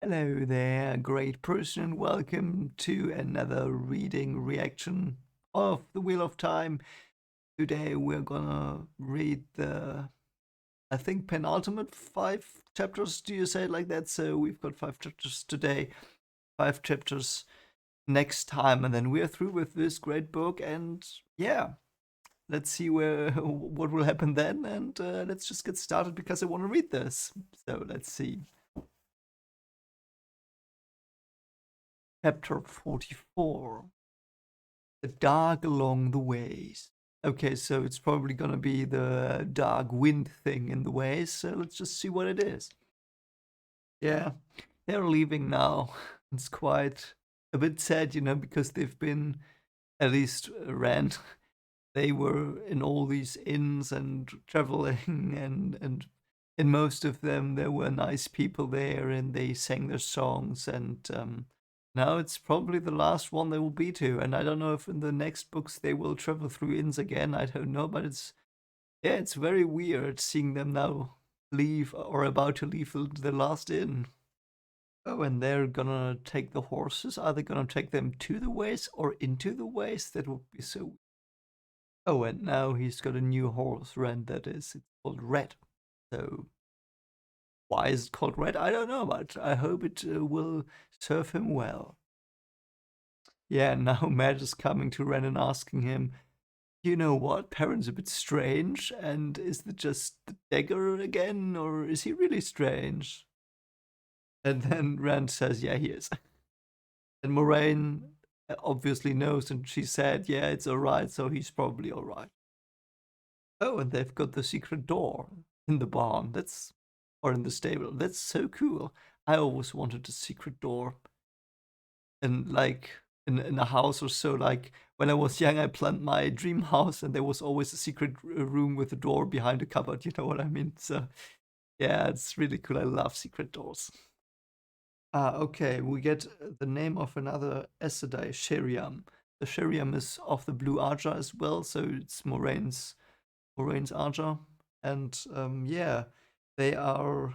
Hello there, great person, and welcome to another reading reaction of The Wheel of Time. Today we're gonna read the, I think, penultimate 5 chapters. Do you say it like that? So we've got 5 chapters today, 5 chapters next time, and then we're through with this great book. And yeah, let's see what will happen then, and let's just get started because I want to read this. So let's see. Chapter 44. The dark along the ways. Okay, so it's probably gonna be the dark wind thing in the ways, so let's just see what it is. Yeah, they're leaving now. It's quite a bit sad, because they've been, at least Rand, they were in all these inns and traveling, and in most of them there were nice people there and they sang their songs, and now it's probably the last one they will be to. And I don't know if in the next books they will travel through inns again. I don't know, but it's very weird seeing them now leave or about to leave the last inn. Oh, and they're gonna take the horses. Are they gonna take them to the waste or into the waste? That would be so. Oh, and now he's got a new horse, Red, that is. It's called Red. So, why is it called Red? I don't know, but I hope it will serve him well. Yeah, now Matt is coming to Ren and asking him, you know what, Perrin's a bit strange, and is it just the dagger again, or is he really strange? And then Rand says, yeah, he is. And Moraine obviously knows, and she said, yeah, it's alright, so he's probably alright. Oh, and they've got the secret door in the barn. Or in the stable. That's so cool. I always wanted a secret door. And like in a house or so, like when I was young, I planned my dream house and there was always a secret room with a door behind a cupboard. You know what I mean? So yeah, it's really cool. I love secret doors. Ah, okay. We get the name of another Aes Sedai, Sheriam. The Sheriam is of the Blue Archer as well, so it's Moraine's Archer, and yeah, they are.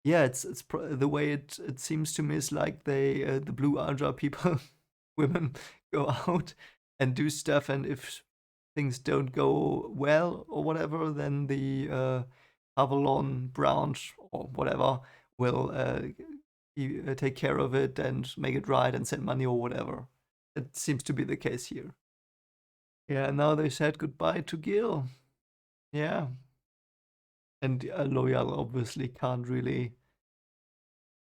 Yeah, the way it seems to me is like the Blue Archer people, women go out and do stuff, and if things don't go well or whatever, then the Avalon branch or whatever will take care of it and make it right and send money or whatever. It seems to be the case here. Yeah, now they said goodbye to Gil. Yeah, and Loyal obviously can't really,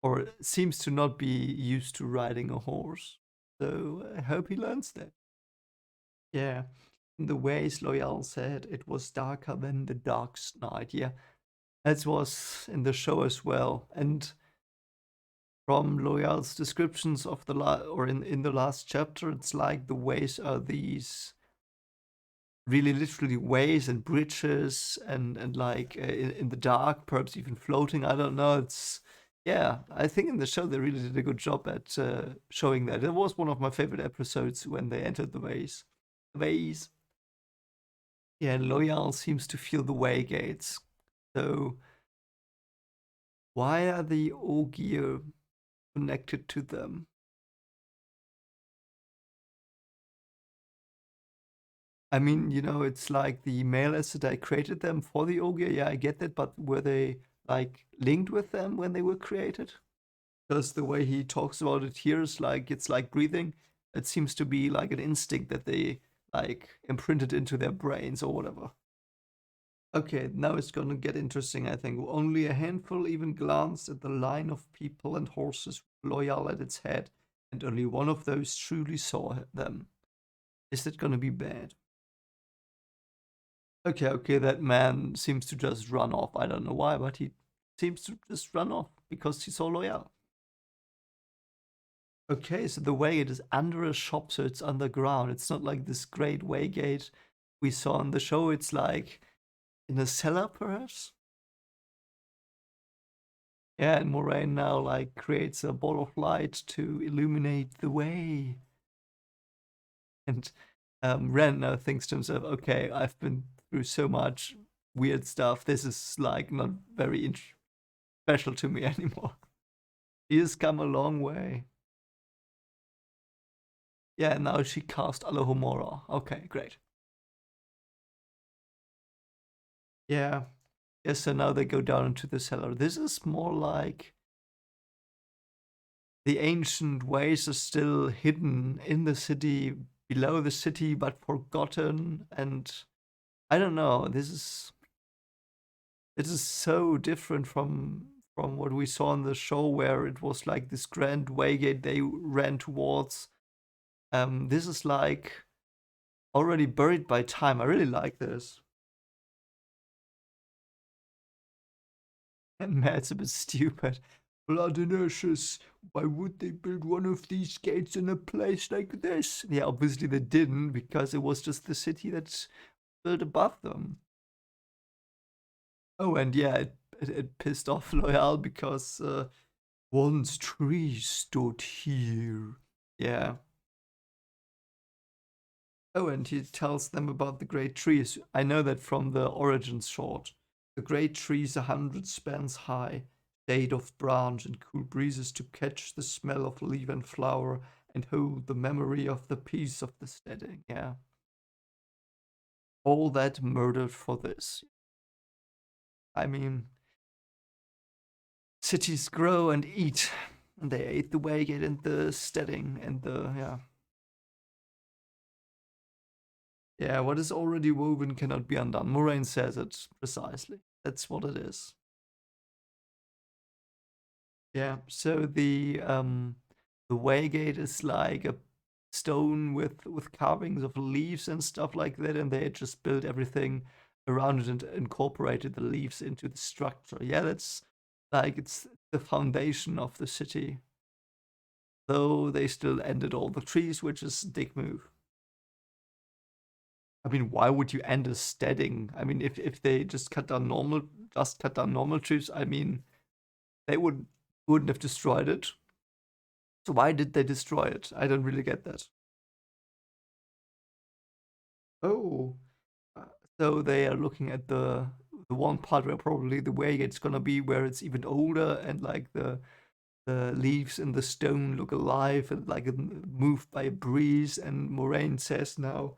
or seems to not be used to riding a horse. So I hope he learns that. Yeah. In the ways Loyal said, it was darker than the darkest night. Yeah, that was in the show as well. And from Loyal's descriptions of or in the last chapter, it's like the ways are these really literally ways and bridges and like in the dark, perhaps even floating. I don't know. It's yeah. I think in the show they really did a good job at showing that. It was one of my favorite episodes when they entered the ways. The ways. Yeah, Loyal seems to feel the way gates. So why are the Ogier connected to them? I mean, it's like the male asset I created them for the Ogier. Yeah, I get that, but were they like linked with them when they were created? Because the way he talks about it here is like it's like breathing. It seems to be like an instinct that they like imprinted into their brains or whatever. Okay, now it's gonna get interesting, I think. Only a handful even glanced at the line of people and horses loyal at its head, and only one of those truly saw them. Is that gonna be bad? Okay, that man seems to just run off. I don't know why, but he seems to just run off because he's so loyal. Okay, so the waygate is under a shop, so it's underground. It's not like this great waygate we saw in the show. It's like in a cellar, perhaps? Yeah, and Moraine now like creates a ball of light to illuminate the way. And Ren now thinks to himself, okay, I've been through so much weird stuff. This is like not very special to me anymore. He has come a long way. Yeah, now she cast Alohomora. Okay, great. Yeah. Yeah, so now they go down into the cellar. This is more like the ancient ways are still hidden in the city, below the city, but forgotten. And I don't know. This is so different from what we saw on the show, where it was like this grand waygate they ran towards. This is like already buried by time. I really like this. And Matt's a bit stupid. Blood and ashes. Why would they build one of these gates in a place like this? Yeah, obviously they didn't, because it was just the city that's built above them. Oh, and yeah, it pissed off Loyal because once trees stood here. Yeah. Oh, and he tells them about the great trees. I know that from the Origins short. The great trees 100 spans high, shade of branch and cool breezes to catch the smell of leaf and flower and hold the memory of the peace of the steading. Yeah. All that murdered for this. I mean, cities grow and eat. And they ate the Waygate and the steading and the, yeah. Yeah, what is already woven cannot be undone. Moraine says it precisely. That's what it is. Yeah, so the Waygate is like a stone with carvings of leaves and stuff like that, and they just built everything around it and incorporated the leaves into the structure. Yeah, that's like it's the foundation of the city. Though they still ended all the trees, which is a dick move. I mean, why would you end a steading? I mean, if they just cut down normal trees, I mean, they wouldn't have destroyed it. So why did they destroy it? I don't really get that. Oh, uh, so they are looking at the one part where probably the way it's gonna be, where it's even older and like the leaves in the stone look alive and like moved by a breeze. And Moraine says now,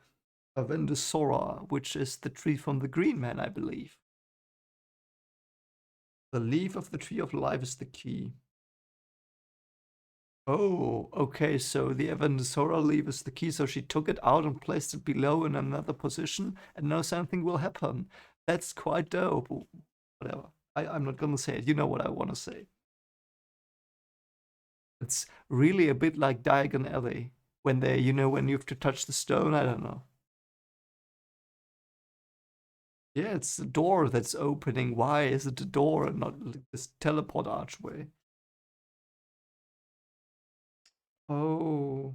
Avendosora, which is the tree from the Green Man, I believe. The leaf of the tree of life is the key. Oh, okay, so the Avendosora leaf is the key, so she took it out and placed it below in another position, and now something will happen. That's quite dope. Whatever. I'm not gonna say it. You know what I want to say. It's really a bit like Diagon Alley. When when you have to touch the stone, I don't know. Yeah, it's the door that's opening. Why is it a door and not this teleport archway? Oh,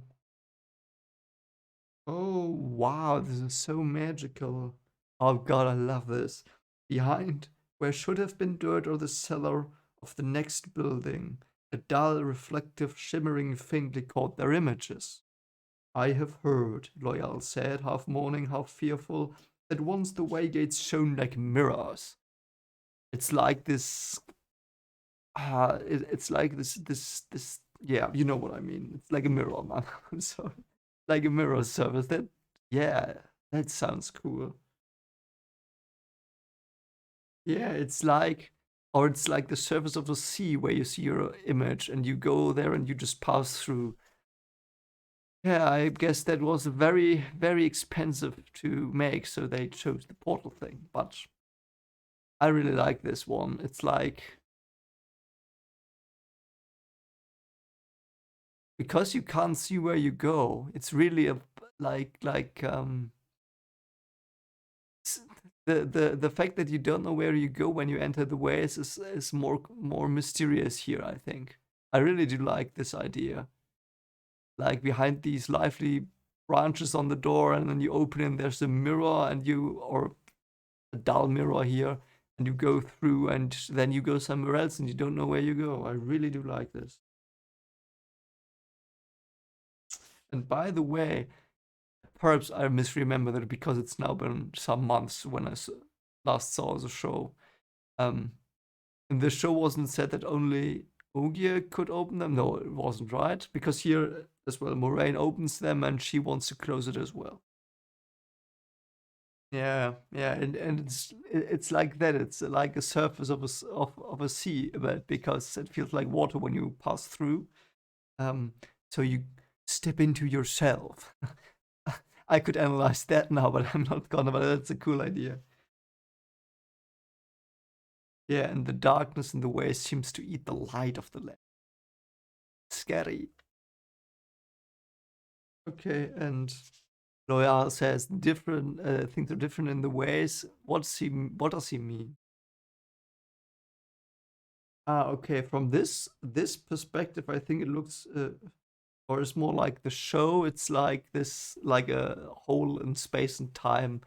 oh, wow, this is so magical. Oh god, I love this. Behind, where should have been dirt or the cellar of the next building, a dull, reflective, shimmering faintly caught their images. I have heard, Loyal said, half mourning, half fearful, that once the waygates shone like mirrors. It's like this. It's like this. Yeah, you know what I mean. It's like a mirror, man. So, like a mirror service. Yeah, that sounds cool. Yeah, it's like the surface of the sea where you see your image and you go there and you just pass through. Yeah, I guess that was very, very expensive to make, so they chose the portal thing. But I really like this one. It's like, because you can't see where you go, it's really a like the fact that you don't know where you go when you enter the ways is more mysterious here, I think. I really do like this idea. Like behind these lively branches on the door, and then you open and there's a mirror or a dull mirror here, and you go through and then you go somewhere else and you don't know where you go. I really do like this. And by the way, perhaps I misremembered it because it's now been some months when I last saw the show. Um, and the show wasn't said that only Ogier could open them. No, it wasn't right. Because here as well, Moraine opens them and she wants to close it as well. Yeah, and it's like that. It's like a surface of a sea, but because it feels like water when you pass through. Um, so you step into yourself. I could analyze that now, but I'm not gonna. But that's a cool idea. Yeah, and the darkness in the way seems to eat the light of the lamp. Scary. Okay, and Loyal says different things are different in the ways. What does he mean? Ah, okay. From this perspective, I think it looks, or it's more like the show. It's like this, like a hole in space and time,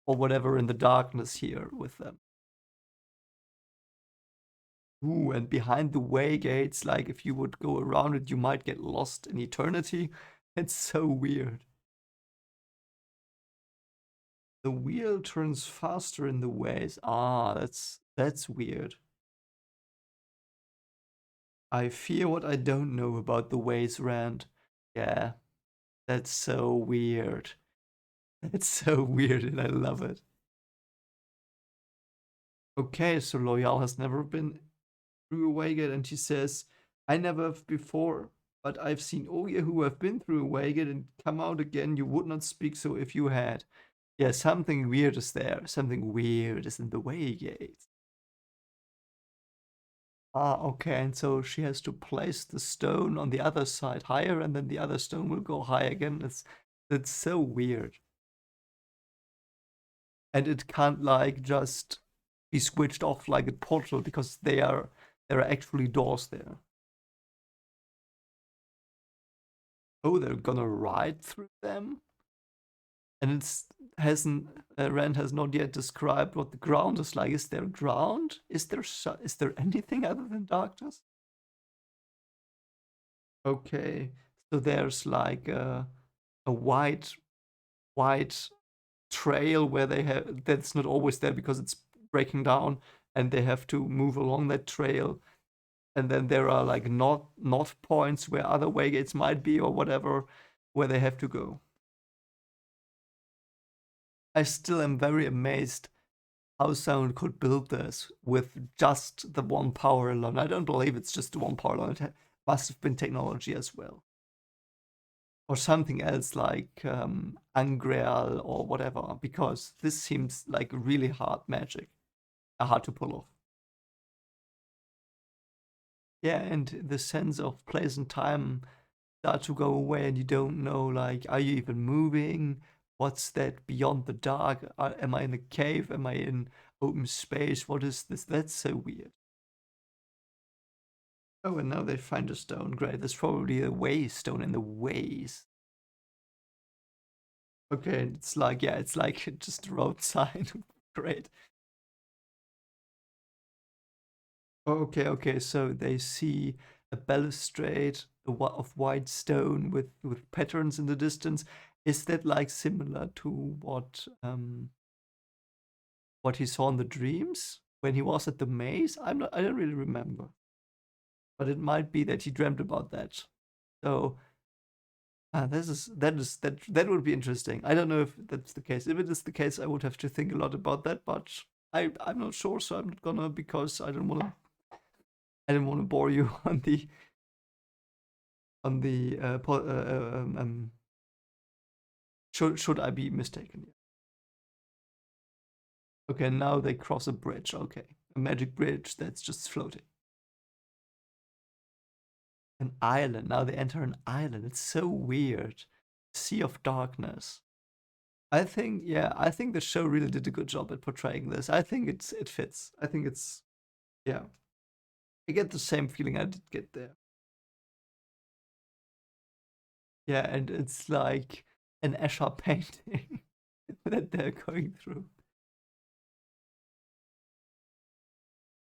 or whatever in the darkness here with them. Ooh, and behind the way gates, like if you would go around it, you might get lost in eternity. It's so weird. The wheel turns faster in the ways. Ah, that's weird. I fear what I don't know about the ways, Rand. Yeah, that's so weird. That's so weird and I love it. Okay, so Loyal has never been through a Waygate and she says, I never have before, but I've seen Oya who have been through a Waygate and come out again. You would not speak so if you had. Yeah, something weird is there. Something weird is in the Waygate. Ah, okay, and so she has to place the stone on the other side higher, and then the other stone will go high again. It's so weird. And it can't like just be switched off like a portal because there are actually doors there. Oh, they're gonna ride through them? And it's hasn't Rand has not yet described what the ground is like. Is there ground? Is there anything other than darkness? Okay, so there's like a white trail where they have that's not always there because it's breaking down, and they have to move along that trail. And then there are like not points where other waygates might be or whatever where they have to go. I still am very amazed how someone could build this with just the one power alone. I don't believe it's just the one power alone. It must have been technology as well. Or something else like Angreal or whatever, because this seems like really hard magic, hard to pull off. Yeah, and the sense of place and time start to go away, and you don't know, like, are you even moving? What's that beyond the dark? Am I in a cave? Am I in open space? What is this? That's so weird. Oh, and now they find a stone. Great. That's probably a way stone in the ways. Okay, it's like, yeah, it's like just a road sign. Great. Okay. So they see a balustrade of white stone with patterns in the distance. Is that like similar to what he saw in the dreams when he was at the maze? I don't really remember, but it might be that he dreamt about that. So that would be interesting. I don't know if that's the case. If it is the case, I would have to think a lot about that, but I'm not sure, so I'm not gonna because I didn't want to bore you on the should I be mistaken? Okay, now they cross a bridge. Okay, a magic bridge that's just floating. An island. Now they enter an island. It's so weird. Sea of darkness. I think the show really did a good job at portraying this. I think it fits. I think it's yeah. I get the same feeling I did get there. Yeah, and it's like an Escher painting that they're going through.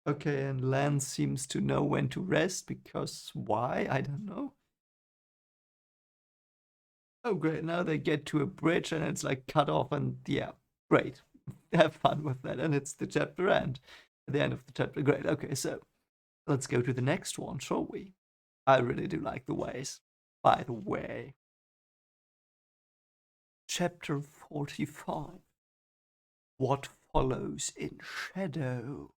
Okay, and Lan seems to know when to rest because why? I don't know. Oh, great. Now they get to a bridge and it's like cut off, and yeah, great. Have fun with that. And it's the chapter end. At the end of the chapter. Great. Okay, so Let's go to the next one, shall we? I really do like the ways, by the way. Chapter 45. What follows in shadow?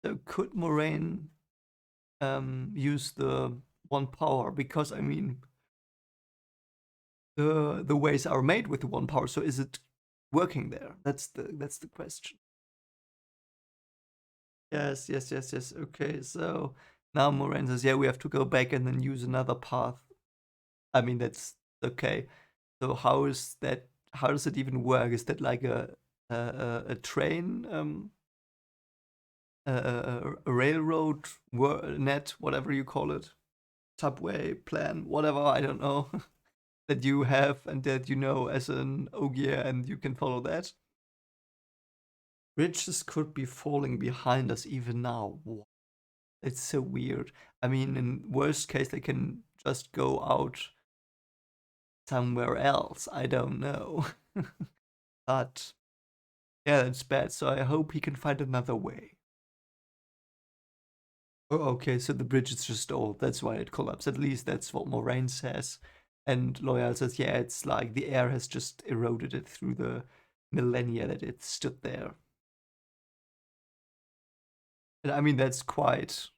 So could Moraine use the one power? Because I mean, the ways are made with the one power. So is it working there? That's the question. Yes, yes, yes, yes. Okay, so now Moraine says, yeah, we have to go back and then use another path. I mean, that's okay. So how is that? How does it even work? Is that like a train, a railroad net, whatever you call it, subway plan, whatever, I don't know, that you have and that you know as an Ogier and you can follow that? Bridges could be falling behind us even now. It's so weird. I mean, in worst case, they can just go out somewhere else. I don't know. But yeah, that's bad. So I hope he can find another way. Oh, okay, so the bridge is just old. That's why it collapsed. At least that's what Moraine says. And Loyal says, yeah, it's like the air has just eroded it through the millennia that it stood there. And I mean, that's quite,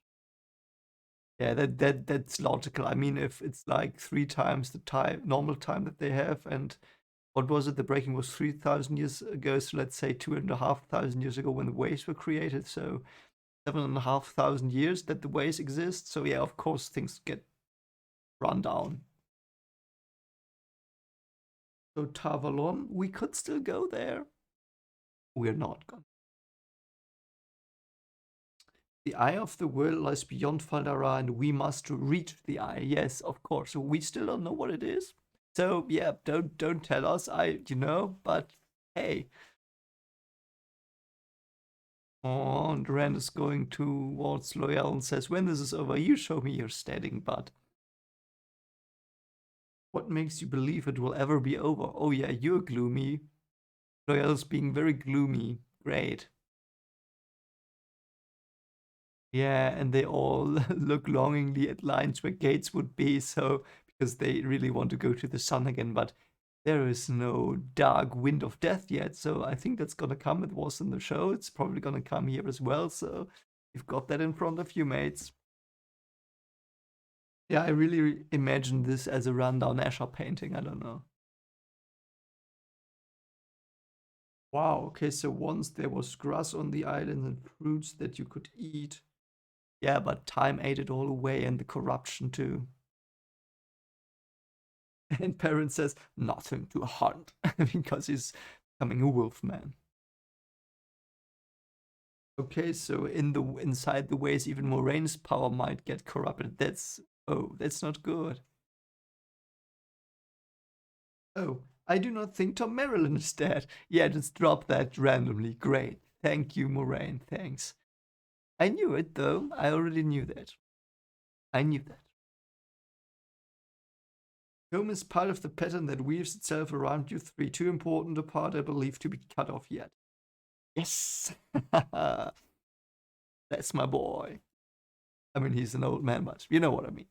yeah, that's logical. I mean, if it's like 3 times the time, normal time that they have, and what was it? The breaking was 3,000 years ago. So let's say 2,500 years ago when the waves were created. So 7,500 years that the waves exist. So yeah, of course things get run down. So Tavalon, we could still go there. We're not gonna. The eye of the world lies beyond Fal Dara, and we must reach the eye. Yes, of course. So we still don't know what it is. So yeah, don't tell us. But hey. Oh, and Rand is going towards Loyal and says, when this is over, you show me your standing butt. What makes you believe it will ever be over? Oh yeah, you're gloomy. Loyal's being very gloomy. Great. Yeah, and they all look longingly at lines where gates would be, so because they really want to go to the sun again, but there is no dark wind of death yet, so I think that's gonna come. It was in the show, it's probably gonna come here as well, so you've got that in front of you, mates. Yeah, I really imagine this as a rundown Escher painting, I don't know. Wow, okay, so once there was grass on the island and fruits that you could eat. Yeah, but time ate it all away and the corruption too. And Perrin says, nothing to hunt, because he's becoming a wolf man. Okay, so inside the ways, even Moraine's power might get corrupted. That's not good. Oh, I do not think Tom Marilyn is dead. Yeah, just drop that randomly. Great. Thank you, Moraine. Thanks. I knew it, though. I already knew that. I knew that. Home is part of the pattern that weaves itself around you three. Too important a part, I believe, to be cut off yet. Yes! That's my boy. I mean, he's an old man, but you know what I mean.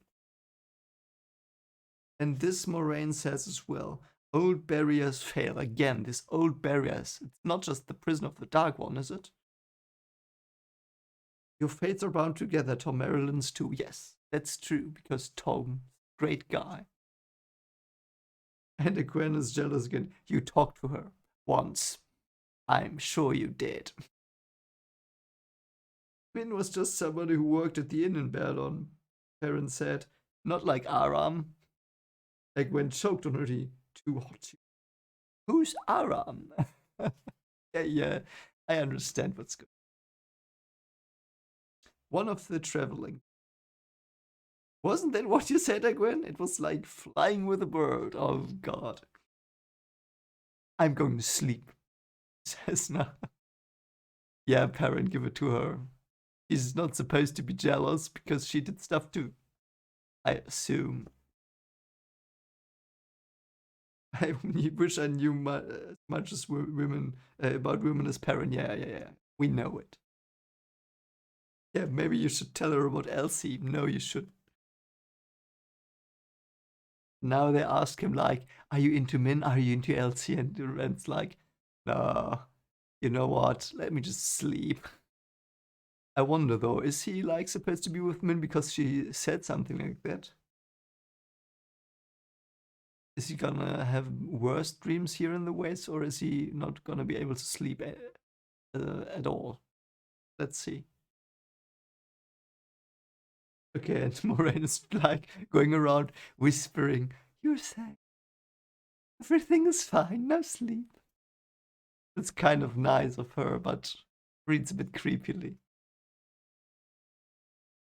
And this Moraine says as well, old barriers fail. Again, this old barriers. It's not just the prison of the Dark One, is it? Your fates are bound together, Tom Marilyn's too. Yes, that's true, because Tom, great guy. And Gwen is jealous again. You talked to her once. I'm sure you did. Finn was just somebody who worked at the inn in Berdon, Perrin said. Not like Aram. Like when choked on her tea. Too hot. Who's Aram? Yeah, I understand what's good. One of the traveling. Wasn't that what you said, Gwen? It was like flying with a bird. Oh, God. I'm going to sleep, says now. Yeah, Perrin, give it to her. She's not supposed to be jealous because she did stuff too, I assume. I wish I knew as much as women about women as Perrin. Yeah. We know it. Yeah, maybe you should tell her about Elsie. No, you should. Now they ask him like, "Are you into Min? Are you into Elsie?" And Ren's like, "No, you know what? Let me just sleep." I wonder though, is he like supposed to be with Min because she said something like that? Is he gonna have worse dreams here in the West, or is he not gonna be able to sleep at all? Let's see. Okay, and Moraine is like going around whispering, "You're safe. Everything is fine. Now sleep." It's kind of nice of her, but reads a bit creepily.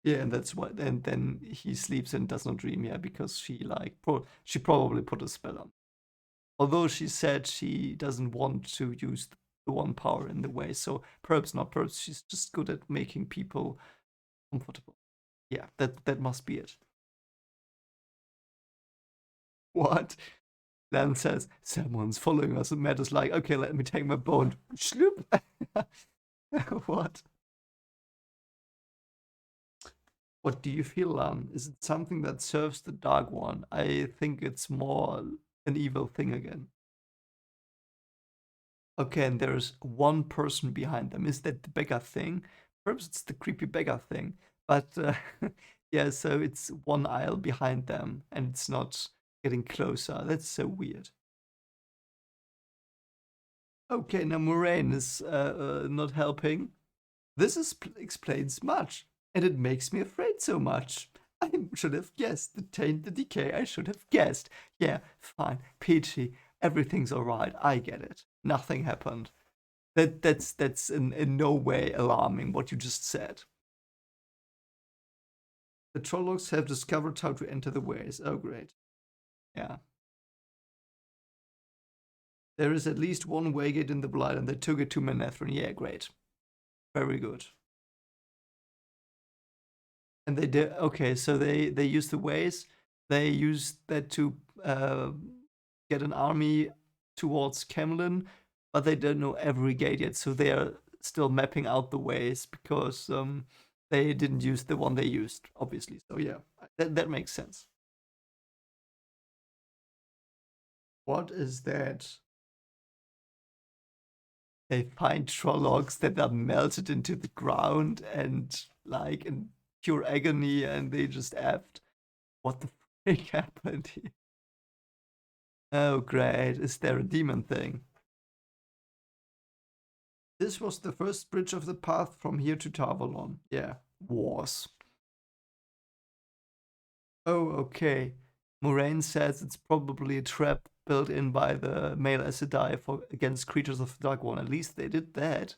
Yeah, and that's why. And then he sleeps and does not dream. Yeah, because she like she probably put a spell on. Although she said she doesn't want to use the one power in the way, so perhaps not. Perhaps she's just good at making people comfortable. Yeah, that must be it. What? Lan says, "Someone's following us," and Matt is like, "Okay, let me take my bow and shloop." What? What do you feel, Lan? Is it something that serves the Dark One? I think it's more an evil thing again. Okay, and there's one person behind them. Is that the beggar-thing? Perhaps it's the creepy beggar-thing. But yeah, so it's one aisle behind them, and it's not getting closer. That's so weird. Okay, now Moraine is not helping. Explains much, and it makes me afraid so much. I should have guessed. The taint, the decay, I should have guessed. Yeah, fine. Peachy, everything's alright. I get it. Nothing happened. That's in no way alarming what you just said. The Trollocs have discovered how to enter the ways. Oh, great. Yeah. There is at least one waygate in the Blight, and they took it to Manethrin. Yeah, great. Very good. And they did okay. So they used the ways. They used that to uh, get an army towards Kemlin, but they don't know every gate yet. So they are still mapping out the ways because they didn't use the one they used, obviously. So yeah, that makes sense. What is that? They find Trollocs that are melted into the ground and like in pure agony, and they just effed. What the freak happened here? Oh, great. Is there a demon thing? This was the first bridge of the path from here to Tarvalon. Yeah, was. Oh, okay. Moraine says it's probably a trap built in by the male Aes Sedai for against creatures of the Dark One. At least they did that.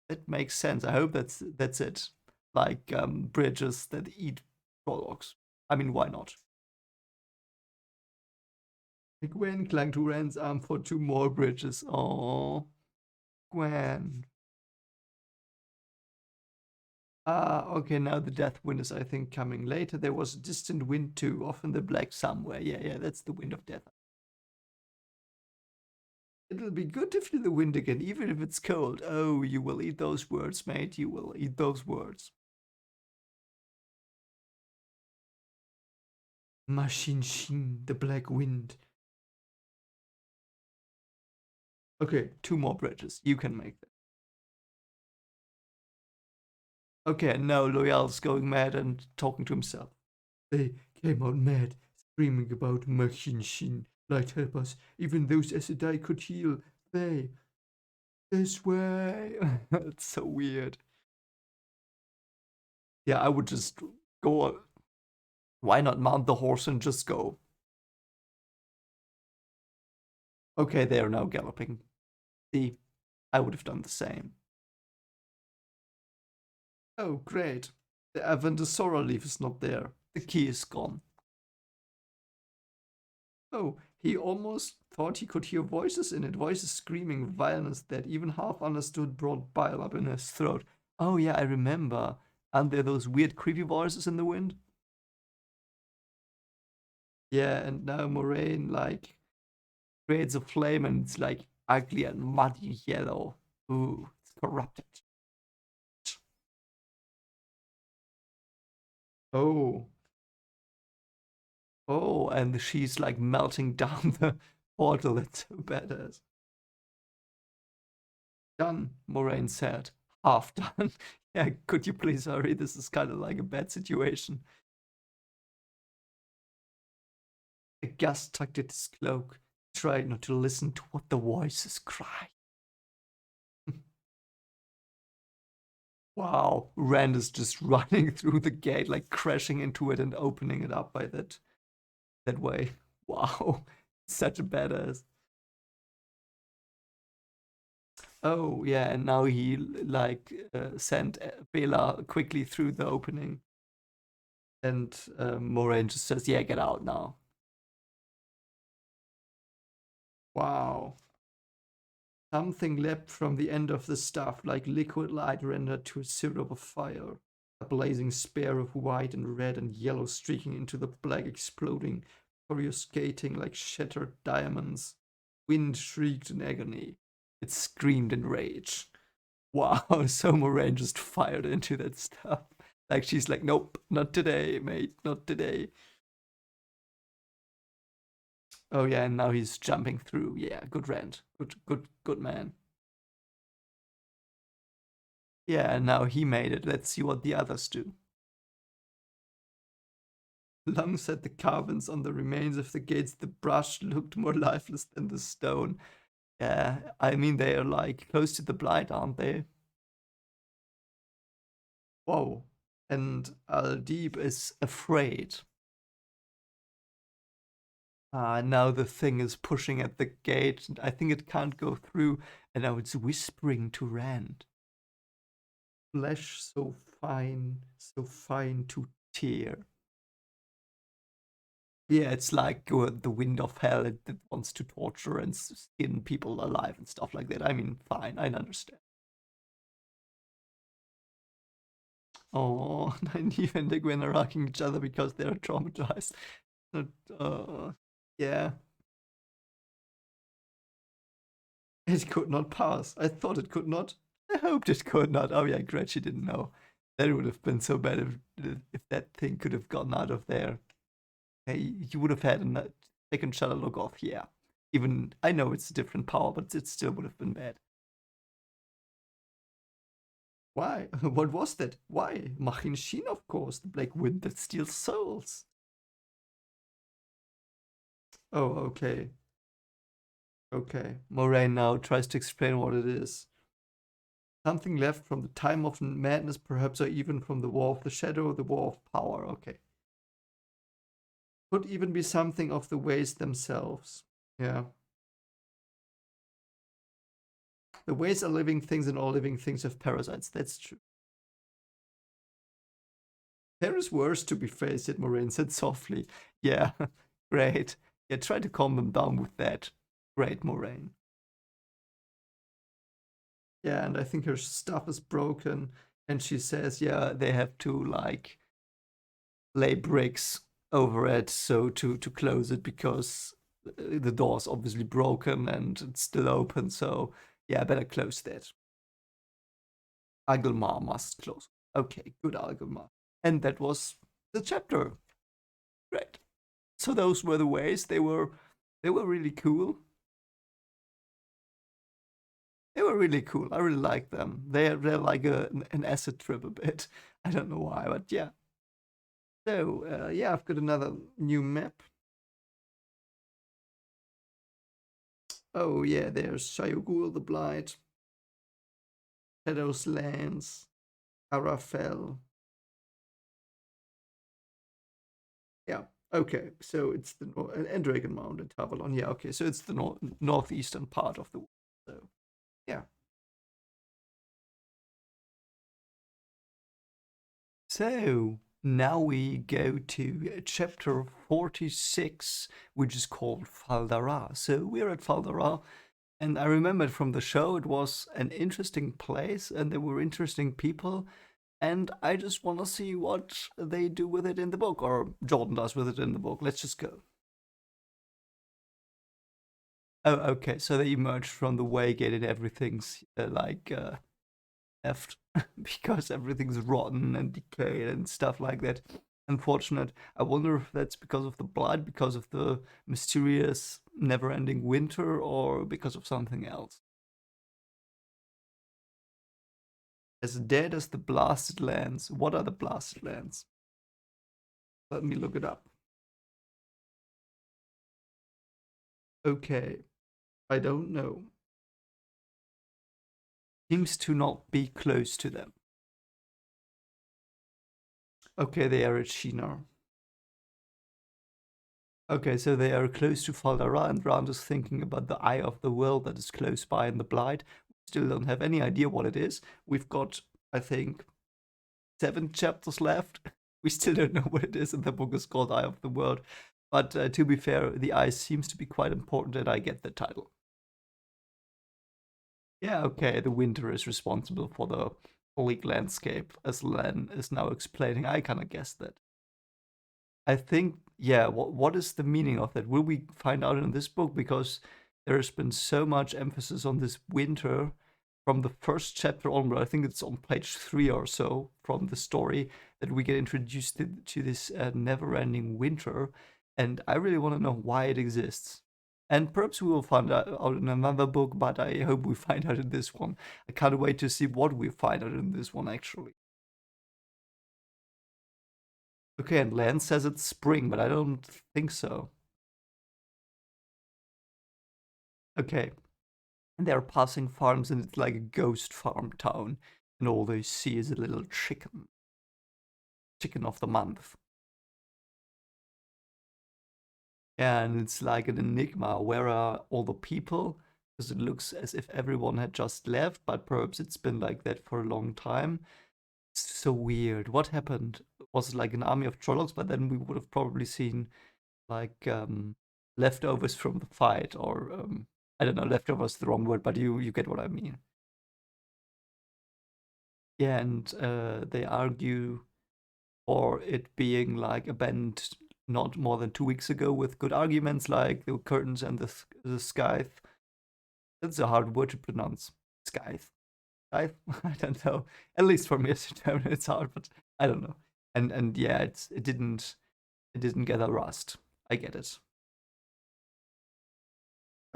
That makes sense. I hope that's it. Like bridges that eat Trollocs. I mean, why not? Gwen clung to Ren's arm for two more bridges. Oh, Gwen. Ah, okay, now the death wind is, I think, coming later. There was a distant wind too, off in the black somewhere. Yeah, that's the wind of death. It'll be good to feel the wind again, even if it's cold. Oh, you will eat those words, mate. You will eat those words. Machine Shin, the black wind. Okay, two more bridges. You can make them. Okay, now Loyal's going mad and talking to himself. They came out mad, screaming about Machine Shin. Light help us. Even those Aes Sedai could heal. They. This way. It's so weird. Yeah, I would just go. Why not mount the horse and just go? Okay, they are now galloping. See, I would have done the same. Oh, great. The Avendasora leaf is not there. The key is gone. Oh, he almost thought he could hear voices in it, voices screaming violence that even half understood brought bile up in his throat. Oh, yeah, I remember. Aren't there those weird, creepy voices in the wind? Yeah, and now Moraine, like, creates a flame and it's like ugly and muddy yellow. Ooh, it's corrupted. Oh. Oh, and she's like melting down the portal. That's so badass. Done, Moraine said. Half done. Yeah, could you please hurry? This is kind of like a bad situation. A gust tugged at his cloak, tried not to listen to what the voices cried. Wow, Rand is just running through the gate, like crashing into it and opening it up by that way. Wow, such a badass. Oh yeah, and now he like sent Bela quickly through the opening, and Moraine just says, "Yeah, get out now." Wow. Something leapt from the end of the staff like liquid light rendered to a syrup of fire. A blazing spear of white and red and yellow streaking into the black, exploding, coruscating like shattered diamonds. Wind shrieked in agony. It screamed in rage. Wow, so Moraine just fired into that stuff. Like she's like, nope, not today, mate, not today. Oh yeah, and now he's jumping through. Yeah, good Rand. Good man. Yeah, and now he made it. Let's see what the others do. Lungs at the carvings on the remains of the gates. The brush looked more lifeless than the stone. Yeah, I mean, they are like close to the blight, aren't they? Whoa. And Aldeep is afraid. Now the thing is pushing at the gate. And I think it can't go through. And now it's whispering to Rand. Flesh so fine to tear. Yeah, it's like the wind of hell that wants to torture and skin people alive and stuff like that. I mean, fine, I understand. Oh, Nynaeve and Egwene are hugging each other because they're traumatized. Uh, yeah, it could not pass. I thought it could not. I hoped it could not. Oh yeah, great, she didn't know. That would have been so bad if that thing could have gotten out of there. Hey, you would have had a second shot at look off. Yeah, even I know it's a different power, but it still would have been bad. Why? What was that? Why? Machin Shin, of course, the black wind that steals souls. Oh, okay. Okay. Moraine now tries to explain what it is. Something left from the time of madness, perhaps, or even from the War of the Shadow, the War of Power. Okay. Could even be something of the ways themselves. Yeah. The ways are living things, and all living things have parasites. That's true. There is worse, to be fair, said Moraine, said softly. Yeah, great. Yeah, try to calm them down with that. Great, Moraine. Yeah, and I think her stuff is broken. And she says, yeah, they have to like lay bricks over it so to close it because the door's obviously broken and it's still open. So yeah, better close that. Agelmar must close. Okay, good Agelmar. And that was the chapter. Great. So those were the ways. They were really cool. They were really cool. I really like them. They're like an acid trip a bit. I don't know why, but yeah. So yeah, I've got another new map. Oh yeah, there's Shayugul the Blight, Shadow's Lands, Arafel. Yeah. Okay, so it's the and Dragon Mound and Tavalon. Yeah. Okay, so it's the northeastern part of the world. So yeah. So now we go to chapter 46, which is called Fal Dara. So we're at Fal Dara, and I remembered from the show it was an interesting place and there were interesting people. And I just want to see what they do with it in the book, or Jordan does with it in the book. Let's just go. Oh, okay. So they emerged from the Waygate and everything's left because everything's rotten and decayed and stuff like that. unfortunate. I wonder if that's because of the blood, because of the mysterious, never-ending winter, or because of something else. As dead as the blasted lands. What are the blasted lands? Let me look it up. Okay, I don't know. Seems to not be close to them. Okay, they are at Shinar. Okay, so they are close to Fal Dara, and Rand is thinking about the Eye of the World that is close by in the Blight. We still don't have any idea what it is. We've got, I think, 7 chapters left. We still don't know what it is, and the book is called Eye of the World. But to be fair, the eye seems to be quite important, and I get the title. Yeah, okay, the winter is responsible for the bleak landscape, as Len is now explaining. I kind of guessed that. I think, yeah, what is the meaning of that? Will we find out in this book? Because there's been so much emphasis on this winter from the first chapter onward. I think it's on page 3 or so from the story that we get introduced to this never-ending winter, and I really want to know why it exists. And perhaps we will find out in another book, but I hope we find out in this one. I can't wait to see what we find out in this one, actually. Okay, and Lan says it's spring, but I don't think so. Okay, and they're passing farms, and it's like a ghost farm town, and all they see is a little chicken of the month. And it's like an enigma. Where are all the people? Because it looks as if everyone had just left, but perhaps it's been like that for a long time. It's so weird. What happened? Was it like an army of trolls? But then we would have probably seen like leftovers from the fight, or I don't know, leftovers is the wrong word, but you get what I mean. Yeah, and they argue for it being like abandoned not more than 2 weeks ago with good arguments like the curtains and the scythe. That's a hard word to pronounce. Scythe. Scythe? I don't know. At least for me as a German, it's hard, but I don't know. And yeah, it didn't gather rust. I get it.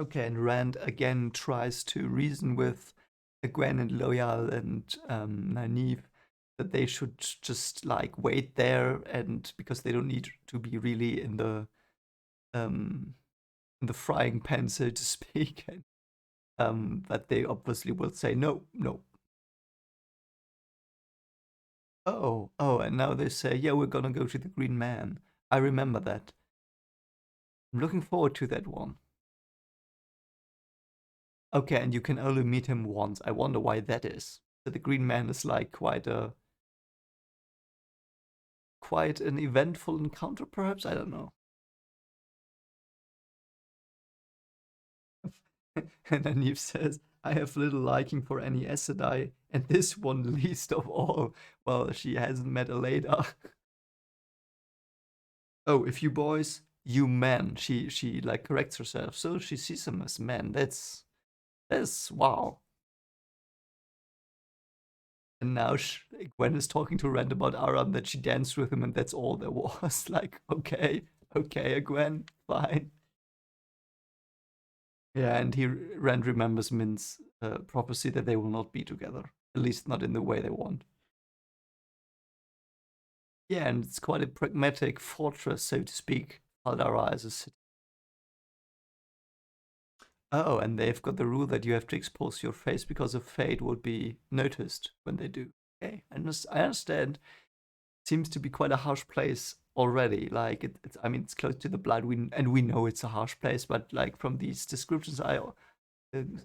Okay, and Rand again tries to reason with Gwen and Loyal and Nynaeve that they should just like wait there, and because they don't need to be really um in the frying pan, so to speak, and that they obviously will say no, no. Oh, and now they say, yeah, we're gonna go to the Green Man. I remember that. I'm looking forward to that one. Okay, and you can only meet him once. I wonder why that is. So the Green Man is like quite an eventful encounter, perhaps? I don't know. And then Neve says, I have little liking for any Aes Sedai, and this one least of all. Well, she hasn't met a Leda. Oh, if you boys, you men. She like corrects herself, so she sees them as men. That's wow. And now Gwen is talking to Rand about Aram that she danced with him, and that's all there was. Like, okay, Gwen, fine. Yeah, and Rand remembers Min's prophecy that they will not be together, at least not in the way they want. Yeah, and it's quite a pragmatic fortress, so to speak. Fal Dara as a city. Oh, and they've got the rule that you have to expose your face because a fate would be noticed when they do. Okay, I understand. Seems to be quite a harsh place already. Like it's, I mean, it's close to the blood. We know it's a harsh place, but like from these descriptions, I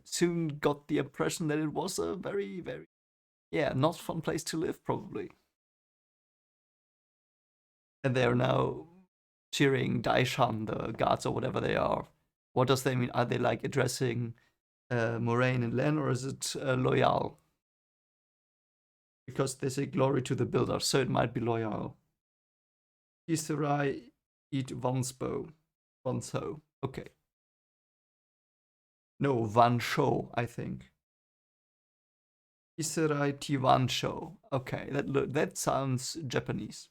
soon got the impression that it was a very, very, yeah, not fun place to live, probably. And they are now cheering Daishan, the guards or whatever they are. What does they mean? Are they like addressing Moraine and Len, or is it Loyal? Because they say glory to the builder, so it might be Loyal. Iserai eat Vansbo. Vanso. Okay. No, Vansho, I think. Iserai Tivansho. Okay, that sounds Japanese.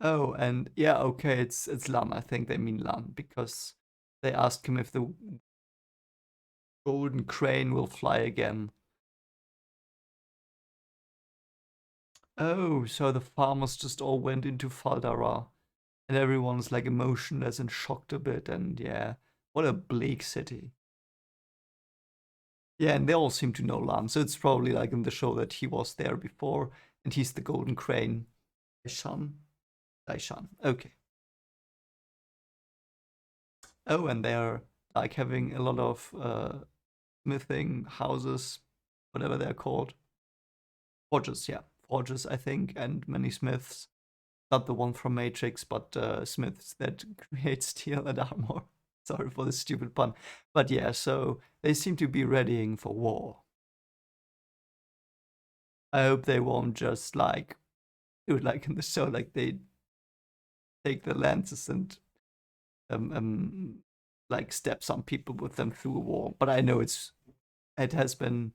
Oh, and yeah, okay, it's Lan. I think they mean Lan because they ask him if the golden crane will fly again. Oh, so the farmers just all went into Fal Dara, and everyone's like emotionless and shocked a bit, and yeah, what a bleak city. Yeah, and they all seem to know Lan, so it's probably like in the show that he was there before, and he's the golden crane. Daishan? Daishan, okay. Oh, and they're like having a lot of smithing houses, whatever they're called. Forges, yeah. Forges, I think, and many smiths. Not the one from Matrix, but smiths that create steel and armor. Sorry for the stupid pun. But yeah, so they seem to be readying for war. I hope they won't just like do it like in the show, like they take the lances and um, um like stab some people with them through a wall. But I know it has been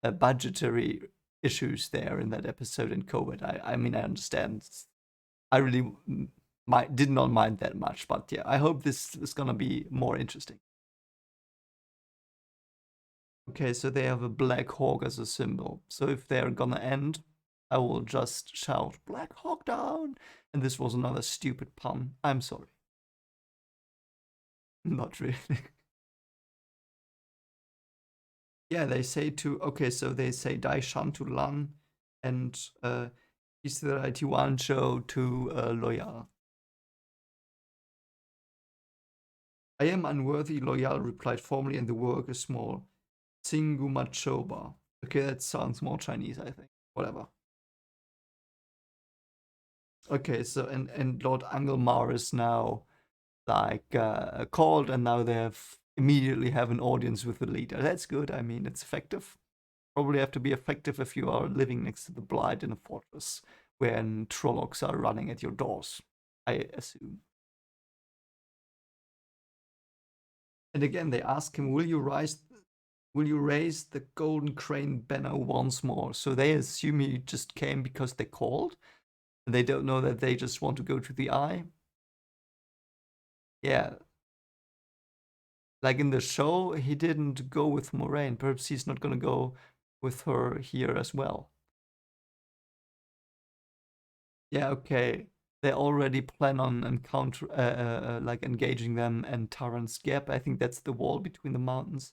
budgetary issues there in that episode in COVID. I mean I understand. I really did not mind that much, but yeah, I hope this is gonna be more interesting. Okay, so they have a black hawk as a symbol. So if they're gonna end, I will just shout "Black Hawk down!" And this was another stupid pun. I'm sorry. Not really. Yeah, they say to okay, so they say Dai Shan to Lan, and Isra Tiwancho to Loyal. I am unworthy, Loyal replied formally, and the work is small. Singumachoba. Okay, that sounds more Chinese, I think. Whatever. Okay, so and Lord Angelmar is now like called, and now they have immediately have an audience with the leader. That's good. I mean, it's effective. Probably have to be effective if you are living next to the Blight in a fortress when Trollocs are running at your doors. I assume. And again, they ask him, will you raise the golden crane banner once more?" So they assume he just came because they called, and they don't know that they just want to go to the eye. Yeah, like in the show, he didn't go with Moraine. Perhaps he's not gonna go with her here as well. Yeah, okay. They already plan on encounter, like engaging them and Taran's Gap. I think that's the wall between the mountains.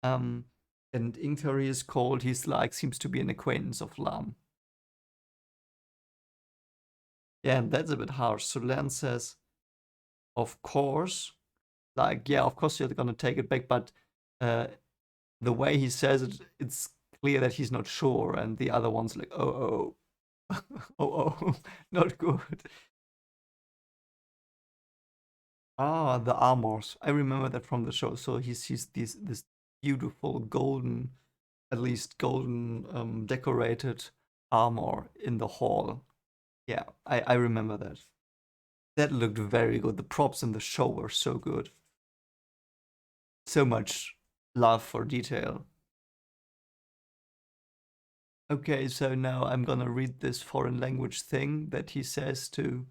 Um, and Ingthari is called. He's like seems to be an acquaintance of Lam. Yeah, and that's a bit harsh. So Lan says, "Of course, like yeah, of course you're gonna take it back, but uh, the way he says it, it's clear that he's not sure." And the other one's like, "Oh, oh, oh, oh, not good." Ah, the armors. I remember that from the show. So he sees this beautiful golden, at least golden, decorated armor in the hall. Yeah, I remember that. That looked very good. The props in the show were so good. So much love for detail. Okay, so now I'm gonna read this foreign language thing that he says to,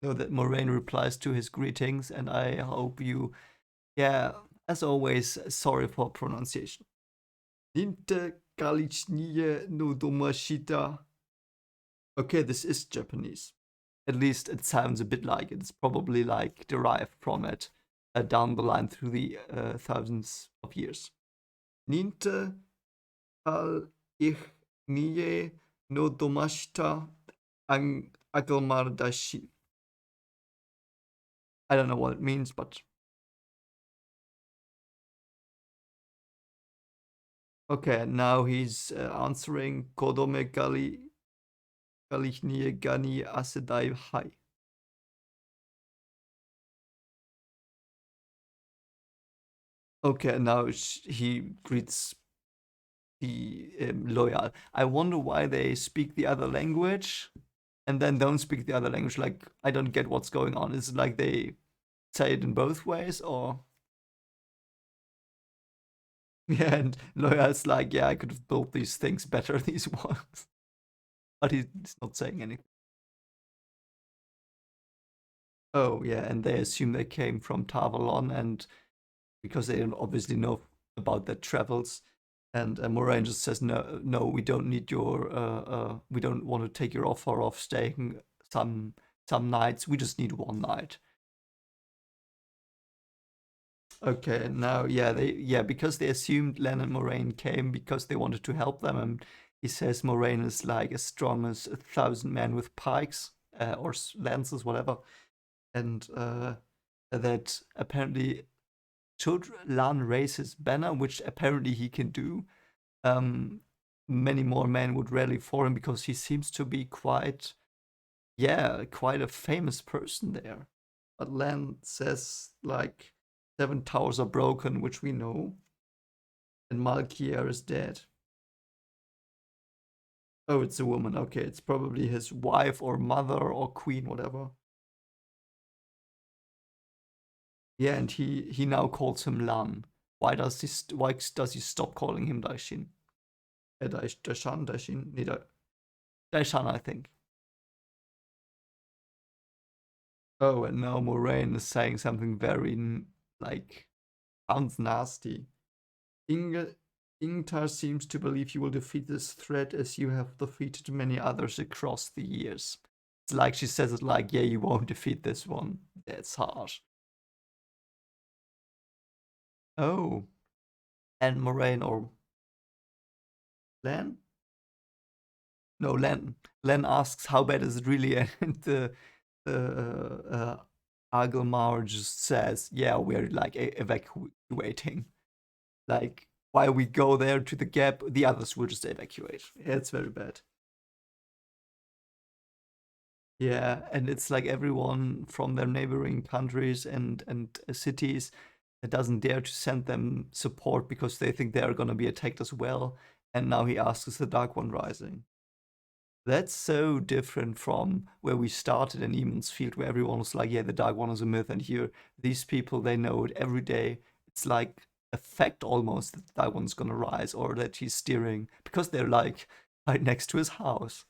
no, that Moraine replies to his greetings, and I hope you, yeah, as always, sorry for pronunciation. Ninte Kalichnie no Domashita. Okay, this is Japanese. At least it sounds a bit like it. It's probably like derived from it down the line through the thousands of years. Ninte Kal ich nie no Domashita Agelmardashi. I don't know what it means, but okay. Now he's answering Kodome Kalichnie Gani Asedai Hai. Okay, now he greets the loyal. I wonder why they speak the other language and then don't speak the other language. Like, I don't get what's going on. Is it like they say it in both ways, or yeah? And loyal's like, yeah, I could have built these things better, these ones, but he's not saying anything. Oh, yeah, and they assume they came from Tavalon, and because they obviously know about their travels. And Moraine just says, "No, no, we don't need your. We don't want to take your offer of staying some some nights. We just need one night." Okay, now yeah, because they assumed Len and Moraine came because they wanted to help them, and he says Moraine is like as strong as 1,000 men with pikes or lances, whatever, and that apparently should Lan raise his banner, which apparently he can do, um, many more men would rally for him because he seems to be quite a famous person there. But Lan says like 7 towers are broken, which we know, and Malkier is dead. Oh, it's a woman. Okay, it's probably his wife or mother or queen, whatever. Yeah, and he now calls him Lan. Why does he stop calling him Daishin? Daishin? Nee, Daishan, I think. Oh, and now Moraine is saying something very like sounds nasty. Inge Ingtar seems to believe you will defeat this threat as you have defeated many others across the years. It's like she says it like, yeah, you won't defeat this one. That's harsh. Oh, and Moraine or Len? No, Len. Len asks how bad is it really, and the Agelmar just says, yeah, we're like evacuating. Like, while we go there to the gap, the others will just evacuate. Yeah, it's very bad. Yeah, and it's like everyone from their neighboring countries and cities that doesn't dare to send them support because they think they are gonna be attacked as well. And now he asks the Dark One Rising. That's so different from where we started in Eamon's Field, where everyone was like, yeah, the Dark One is a myth. And here, these people, they know it every day. It's like a fact almost that the Dark One's gonna rise or that he's steering because they're like right next to his house.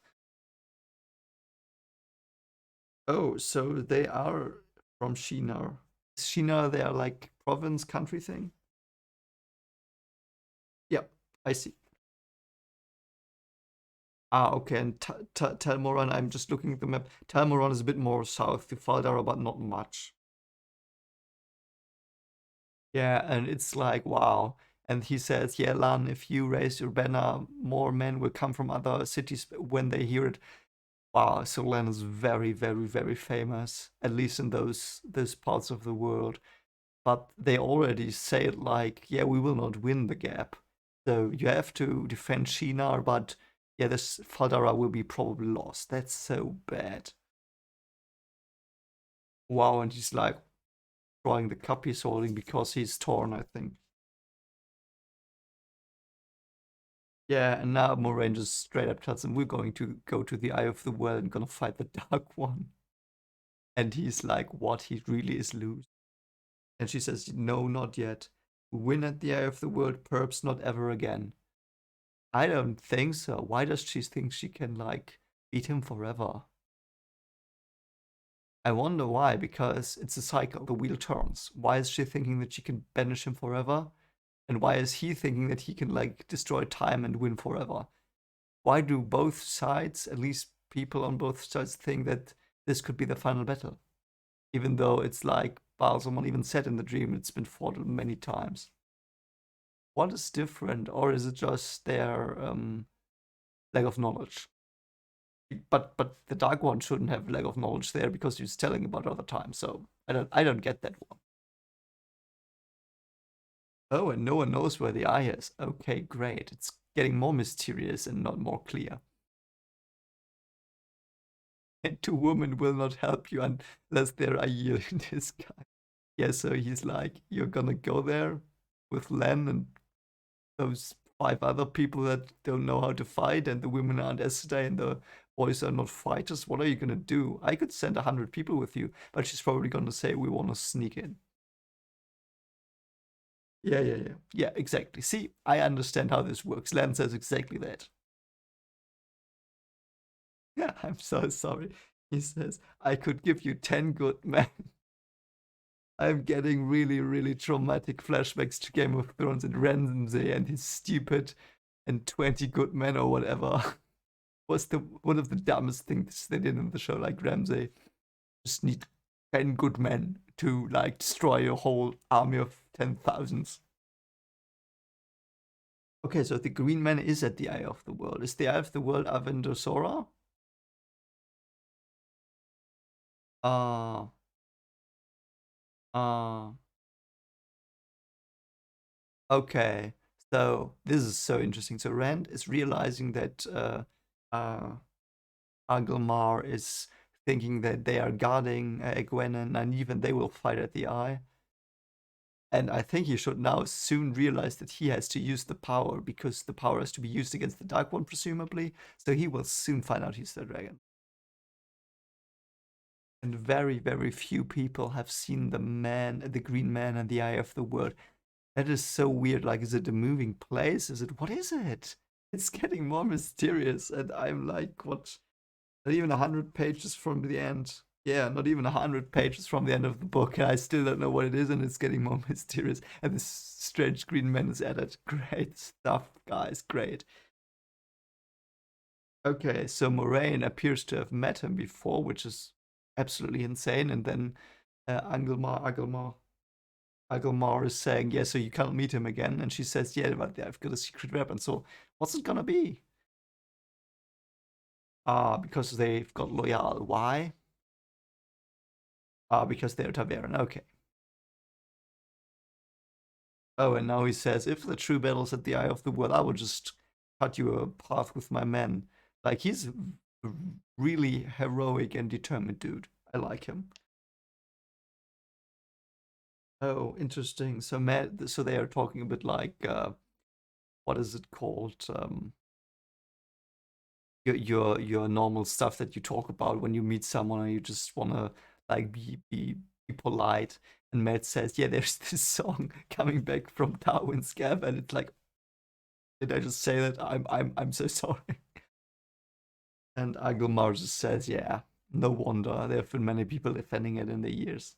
Oh, so they are from Shinar. Is Shinar their like province country thing? Yep, I see. Ah, okay. And Telmoran, I'm just looking at the map. Telmoran is a bit more south to Fal Dara, but not much. Yeah, and it's like, wow. And he says, yeah, Lan, if you raise your banner, more men will come from other cities when they hear it. Wow, so Lan is very, very, very famous, at least in those parts of the world. But they already say it like, yeah, we will not win the gap. So you have to defend Shinar, but yeah, this Fal Dara will be probably lost. That's so bad. Wow, and he's like throwing the cup he's holding because he's torn, I think. Yeah, and now Moraine just straight up tells him, we're going to go to the Eye of the Well and gonna fight the Dark One. And he's like, what? He really is lose. And she says, no, not yet. Win at the Eye of the World, perhaps not ever again. I don't think so. Why does she think she can, like, beat him forever? I wonder why, because it's a cycle. The wheel turns. Why is she thinking that she can banish him forever? And why is he thinking that he can, like, destroy time and win forever? Why do both sides, at least people on both sides, think that this could be the final battle? Even though it's like Balsamon even said in the dream, it's been fought many times. What is different, or is it just their lack of knowledge? But the Dark One shouldn't have lack of knowledge there because he's telling about other times. So I don't get that one. Oh, and no one knows where the eye is. Okay, great. It's getting more mysterious and not more clear. And two women will not help you unless there are you in this guy. Yeah, so he's like, you're gonna go there with Len and those 5 other people that don't know how to fight, and the women aren't Esther, and the boys are not fighters. What are you gonna do? I could send 100 people with you, but she's probably gonna say we want to sneak in. Yeah, exactly. See, I understand how this works. Len says exactly that. Yeah, I'm so sorry. He says, I could give you 10 good men. I'm getting really, really traumatic flashbacks to Game of Thrones and Ramsay and his stupid and 20 good men or whatever. Was the one of the dumbest things they did in the show, like Ramsay. Just need 10 good men to like destroy a whole army of 10,000s. Okay, so the green man is at the Eye of the World. Is the Eye of the World Avendosora? Uh, uh, okay. So this is so interesting. So Rand is realizing that uh, Agelmar is thinking that they are guarding Egwene and Nynaeve and they will fight at the Eye. And I think he should now soon realize that he has to use the power because the power has to be used against the Dark One, presumably. So he will soon find out he's the dragon. And very, very few people have seen the Green Man, and the Eye of the World. That is so weird. Like, is it a moving place? What is it? It's getting more mysterious. And I'm like, what? Not even 100 pages from the end. Yeah, not even 100 pages from the end of the book. And I still don't know what it is, and it's getting more mysterious. And this strange green man is added. Great stuff, guys. Great. Okay, so Moraine appears to have met him before, which is absolutely insane. And then Agelmar is saying, yeah, so you can't meet him again. And she says, yeah, but I've got a secret weapon. So what's it gonna be? Because they've got Loyal. Why? Because they're Taveran. Okay. Oh, and now he says, if the true battle's at the Eye of the World, I will just cut you a path with my men. Like, he's a really heroic and determined dude. I like him. Oh, interesting. So, so they are talking a bit like, what is it called? Your normal stuff that you talk about when you meet someone and you just wanna like be polite. And Matt says, "Yeah, there's this song coming back from Darwin's Gap," and it's like, did I just say that? I'm so sorry. And Agelmar just says, "Yeah, no wonder there have been many people defending it in the years."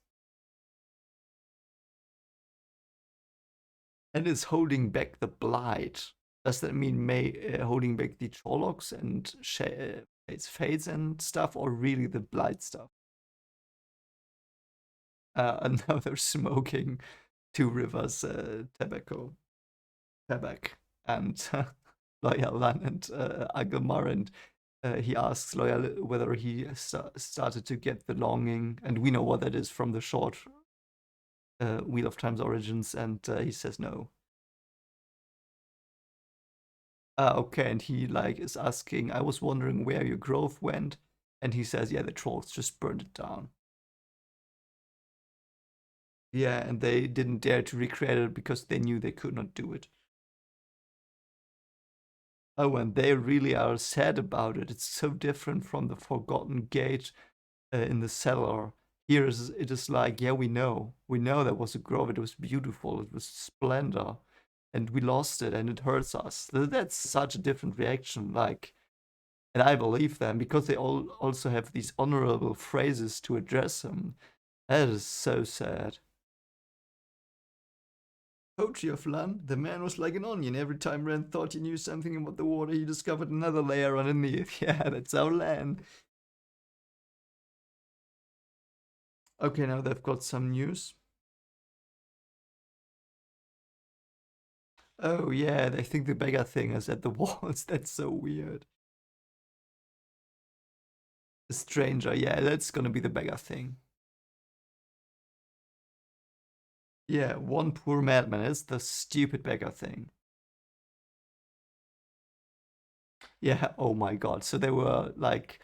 And is holding back the Blight. Does that mean holding back the Trollocs and its fates and stuff, or really the Blight stuff? And now they're smoking Two Rivers tobacco, tabac, and Loyal and Agelmar, and he asks Loyal whether he started to get the longing, and we know what that is from the short Wheel of Time's origins, and he says no. Okay, and he like is asking, I was wondering where your growth went, and he says, yeah, the trolls just burned it down. Yeah, and they didn't dare to recreate it because they knew they could not do it. Oh, and they really are sad about it. It's so different from the Forgotten Gate in the cellar. Here it is like, yeah, we know that was a grove. It was beautiful. It was splendor, and we lost it, and it hurts us. That's such a different reaction. Like, and I believe them because they all also have these honorable phrases to address him. That is so sad. Poetry of Lan, the man was like an onion. Every time Rand thought he knew something about the water, he discovered another layer underneath. Yeah, that's our Lan. Okay, now they've got some news. Oh yeah, they think the beggar-thing is at the walls. That's so weird. The stranger, yeah, that's gonna be the beggar-thing. Yeah, one poor madman. It's the stupid beggar-thing. Yeah, oh my god. So they were like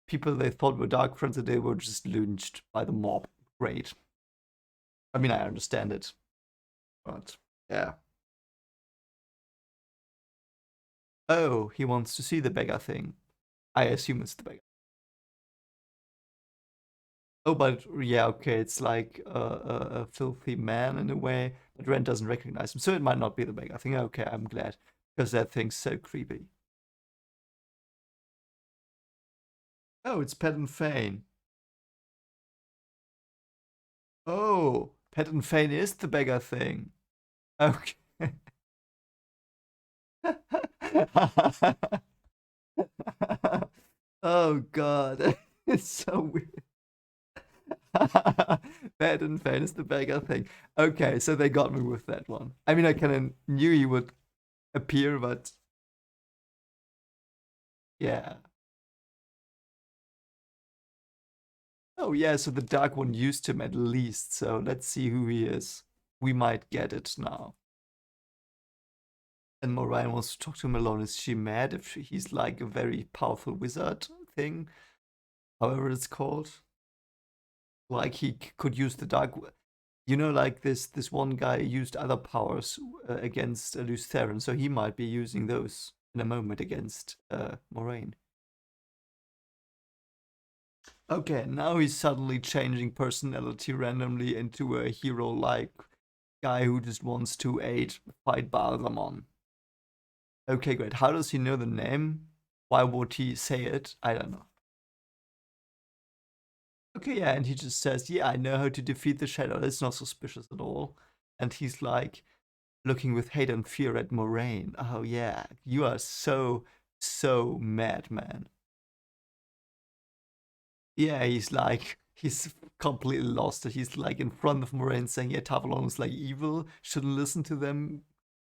people they thought were dark friends and they were just lynched by the mob. Great. I mean, I understand it, but yeah. Oh, he wants to see the beggar-thing. I assume it's the beggar. Oh, but yeah, okay, it's like a filthy man in a way, but Ren doesn't recognize him, so it might not be the beggar-thing. Okay, I'm glad, because that thing's so creepy. Oh, it's Pet and Fane. Oh, Pet and Fane is the beggar thing. Okay. Oh god, it's so weird. Pet and Fane is the beggar thing. Okay, so they got me with that one. I mean, I kind of knew he would appear, but yeah. Oh yeah, so the dark one used him at least. So let's see who he is. We might get it now. And Moraine wants to talk to him alone. Is she mad if he's like a very powerful wizard thing? However it's called. Like he could use the dark. You know, like this one guy used other powers against Lutheran, so he might be using those in a moment against Moraine. Okay, now he's suddenly changing personality randomly into a hero-like guy who just wants to fight Balgamon. Okay, great. How does he know the name? Why would he say it? I don't know. Okay, yeah, and he just says, yeah, I know how to defeat the Shadow. That's not suspicious at all. And he's like looking with hate and fear at Moraine. Oh, yeah, you are so mad, man. Yeah, he's completely lost it. He's like in front of Moraine saying, yeah, Tavalon is like evil, shouldn't listen to them,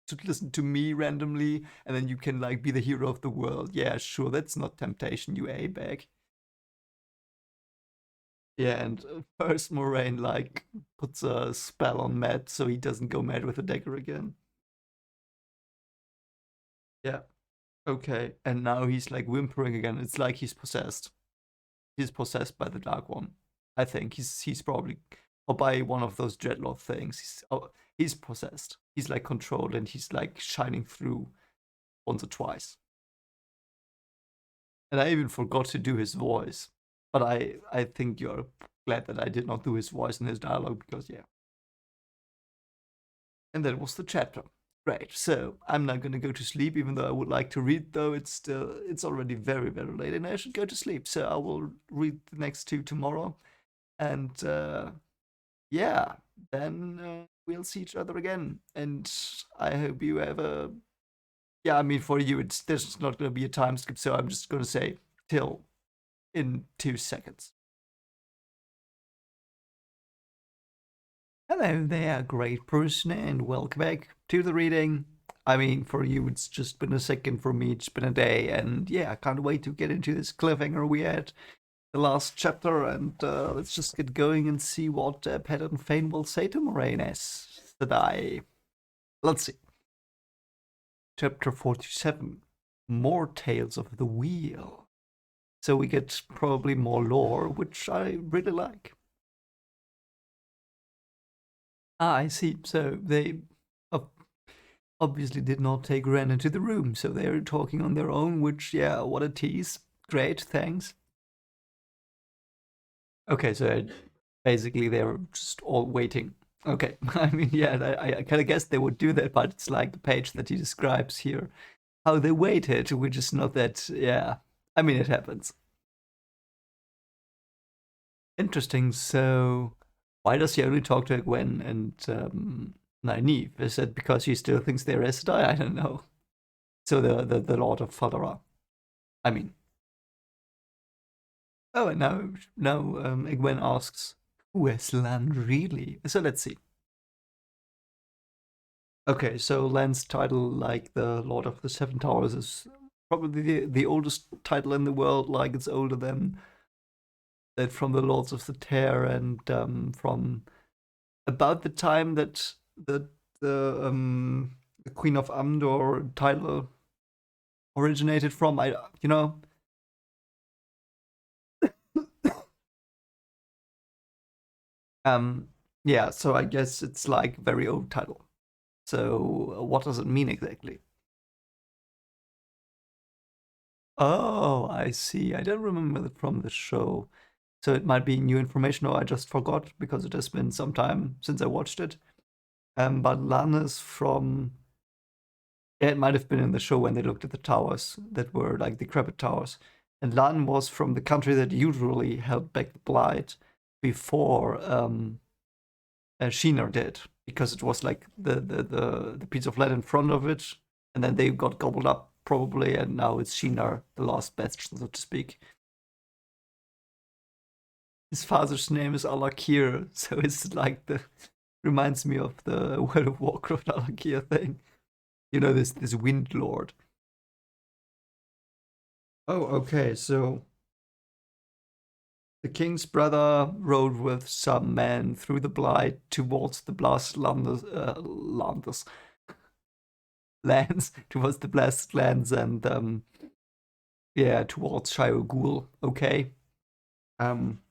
should listen to me randomly, and then you can like be the hero of the world. Yeah, sure, that's not temptation, you A-bag. Yeah, and first Moraine like puts a spell on Matt so he doesn't go mad with the dagger again. Yeah. Okay, and now he's like whimpering again. It's like he's possessed. He's possessed by the Dark One. I think he's probably or by one of those dreadlord things. He's possessed. He's like controlled and he's like shining through once or twice. And I even forgot to do his voice. But I think you're glad that I did not do his voice in his dialogue because yeah. And that was the chapter. Right, so I'm not gonna go to sleep, even though I would like to read. Though it's already very late, and I should go to sleep. So I will read the next two tomorrow, and yeah, then we'll see each other again. And I hope you have a yeah. I mean, for you, there's not gonna be a time skip, so I'm just gonna say till in 2 seconds. Hello there, great person, and welcome back to the reading. I mean, for you, it's just been a second. For me, it's been a day, and yeah, I can't wait to get into this cliffhanger we had the last chapter, and let's just get going and see what Pet and Fane will say to Moraine as the die. Let's see. Chapter 47, More Tales of the Wheel. So we get probably more lore, which I really like. Ah, I see. So they obviously did not take Ren into the room, so they're talking on their own, which, yeah, what a tease. Great, thanks. Okay, so basically they're just all waiting. Okay, I mean, yeah, I kind of guessed they would do that, but it's like the page that he describes here. How they waited, which is not that, yeah. I mean, it happens. Interesting, so why does he only talk to Gwen and Nynaeve? Is it because he still thinks they're Aes Sedai? I don't know. So the Lord of Fal Dara. I mean, oh, and now Egwene asks, "Who is Lan really?" So let's see. Okay, so Lan's title, like the Lord of the Seven Towers, is probably the oldest title in the world. Like it's older than that from the Lords of the Tear and from about the time that the Queen of Amdor title originated from. I you know. Um, yeah, so I guess it's like very old title. So what does it mean exactly? Oh, I see. I don't remember it from the show. So it might be new information or I just forgot because it has been some time since I watched it. But Lan is from yeah, it might have been in the show when they looked at the towers that were like decrepit towers. And LAN was from the country that usually held back the Blight before Shinar did, because it was like the piece of land in front of it, and then they got gobbled up probably, and now it's Shinar, the last bastion, so to speak. His father's name is Alakir, so it's like the reminds me of the World of Warcraft Alakir thing. You know, this Wind Lord. Oh, okay, so the king's brother rode with some men through the Blight towards the Blast lands, towards the Blessed Lands, and yeah, towards Shire Ghoul. Okay. Um.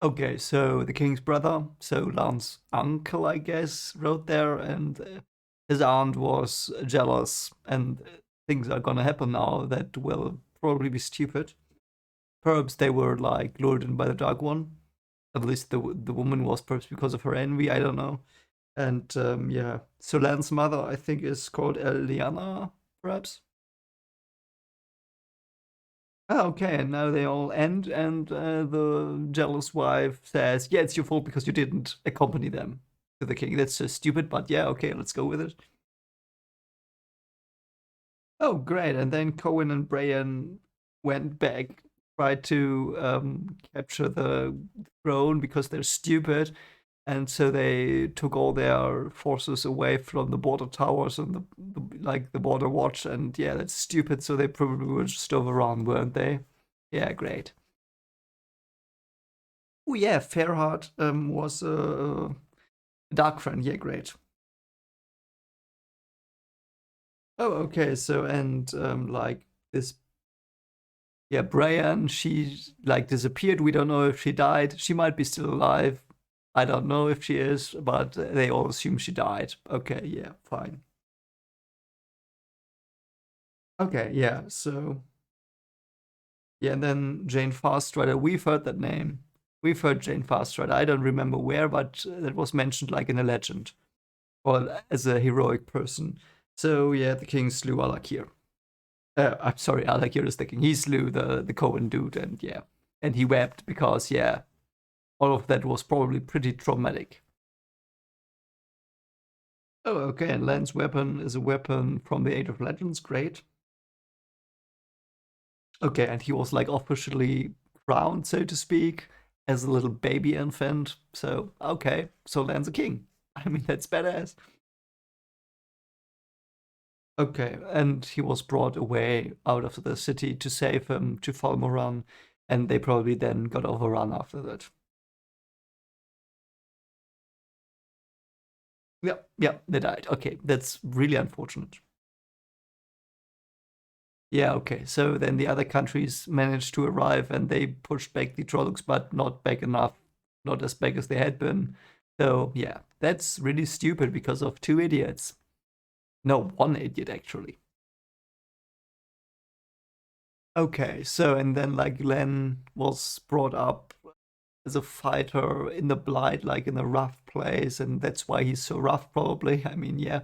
Okay, so the king's brother, so Lan's uncle, I guess, rode there, and his aunt was jealous, and things are gonna happen now that will probably be stupid. Perhaps they were like lured in by the Dark One. At least the woman was, perhaps because of her envy. I don't know. And yeah, so Lan's mother, I think, is called Eliana, perhaps. Oh, okay, and now they all end, and the jealous wife says, "Yeah, it's your fault because you didn't accompany them to the king." That's so stupid, but yeah, okay, let's go with it. Oh, great! And then Cohen and Brian went back, tried to capture the throne because they're stupid, and so they took all their forces away from the border towers and the border watch, and yeah, that's stupid. So they probably were just overrun, weren't they? Yeah, great. Oh yeah, Fairheart was a dark friend. Yeah, great. Oh, okay. So and like this, yeah, Brian, she like disappeared. We don't know if she died. She might be still alive. I don't know if she is, but they all assume she died. Okay, yeah, fine. Okay, yeah. So yeah, and then Jane Fastrider. We've heard that name. We've heard Jane Fastrider. I don't remember where, but that was mentioned like in a legend or as a heroic person. So yeah, the king slew Alakir. I'm sorry, Alakir is the king. He slew the Cohen dude, and yeah, and he wept because yeah, all of that was probably pretty traumatic. Oh, okay, and Lan's weapon is a weapon from the Age of Legends. Great. Okay, and he was like officially crowned, so to speak, as a little baby infant. So okay, so Lan's a king. I mean, that's badass. Okay, and he was brought away out of the city to save him to Falmoran, and they probably then got overrun after that. Yeah, yeah, they died. Okay, that's really unfortunate. Yeah, okay. So then the other countries managed to arrive and they pushed back the Trollocs, but not back enough, not as back as they had been. So yeah, that's really stupid because of two idiots. No, one idiot actually. Okay, so and then like Len was brought up as a fighter in the Blight, like in a rough place, and that's why he's so rough, probably. I mean, yeah.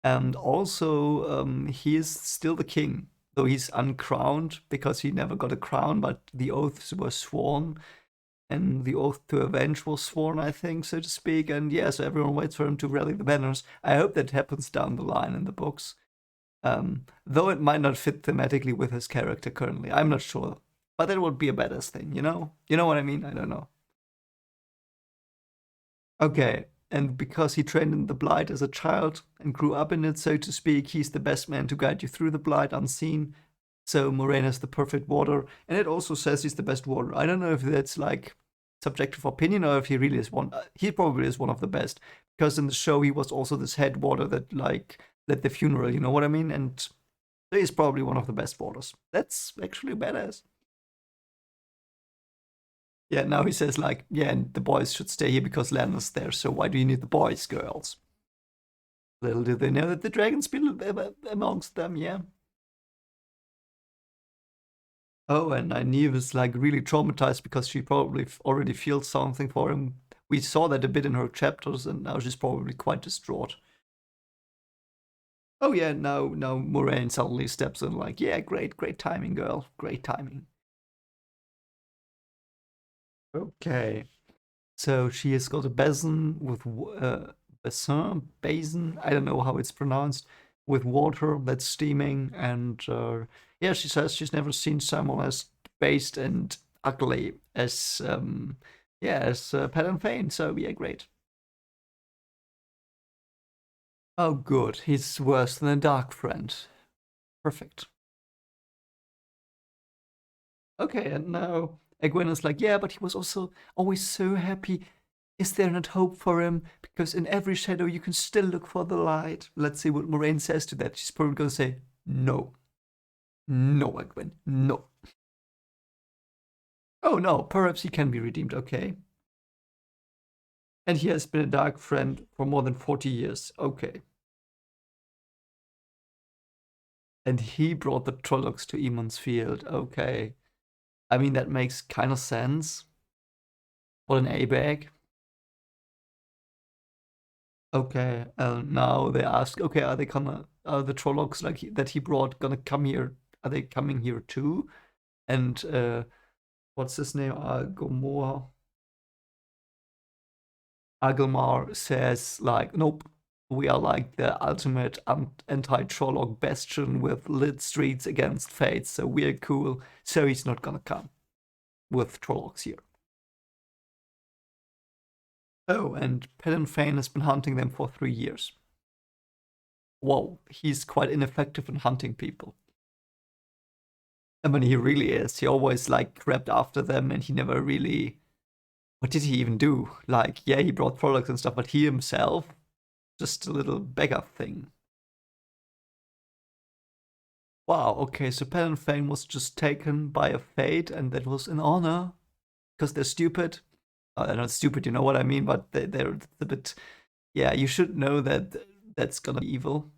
And also, he is still the king, though he's uncrowned because he never got a crown, but the oaths were sworn, and the oath to avenge was sworn, I think, so to speak. And yeah, so everyone waits for him to rally the banners. I hope that happens down the line in the books. Though it might not fit thematically with his character currently. I'm not sure. But that would be a badass thing, you know? You know what I mean? I don't know. Okay, and because he trained in the Blight as a child and grew up in it, so to speak, he's the best man to guide you through the Blight unseen. So Moraine the perfect warder, and it also says he's the best warder. I don't know if that's like subjective opinion or if he really is one. He probably is one of the best because in the show he was also this head warder that like led the funeral. You know what I mean? And he's probably one of the best warders. That's actually badass. Yeah, now he says like, yeah, and the boys should stay here because Lannon's there. So why do you need the boys, girls? Little do they know that the dragons be amongst them. Yeah. Oh, and Nynaeve is like really traumatized because she probably already feels something for him. We saw that a bit in her chapters, and now she's probably quite distraught. Oh yeah, now Moraine suddenly steps in like, yeah, great timing, girl. Great timing. Okay. So she has got a basin with basin. I don't know how it's pronounced, with water that's steaming, and yeah, she says she's never seen someone as based and ugly as yeah as Pattern Fane. So yeah, great. Oh, good. He's worse than a dark friend. Perfect. Okay, and now Egwene is like, yeah, but he was also always so happy. Is there not hope for him? Because in every shadow you can still look for the light. Let's see what Moraine says to that. She's probably gonna say, no. No, Egwene, no. Oh no, perhaps he can be redeemed, okay. And he has been a dark friend for more than 40 years. Okay. And he brought the Trollocs to Emon's Field. Okay. I mean, that makes kind of sense. What an A-bag. Okay, now they ask, okay, are the Trollocs like that he brought gonna come here? Are they coming here too? And what's his name? Agelmar says like, nope, we are like the ultimate anti-Trolloc bastion with lit streets against fates, so we're cool. So he's not gonna come with Trollocs here. Oh, and Pelin Fane has been hunting them for 3 years. Whoa, he's quite ineffective in hunting people. I mean, he really is. He always like grabbed after them, and he never really. What did he even do? Like, yeah, he brought products and stuff, but he himself, just a little beggar thing. Wow. Okay, so Palan Fane was just taken by a fate, and that was an honor because they're stupid. They're not stupid, you know what I mean? But they're a bit. Yeah, you should know that that's gonna be evil.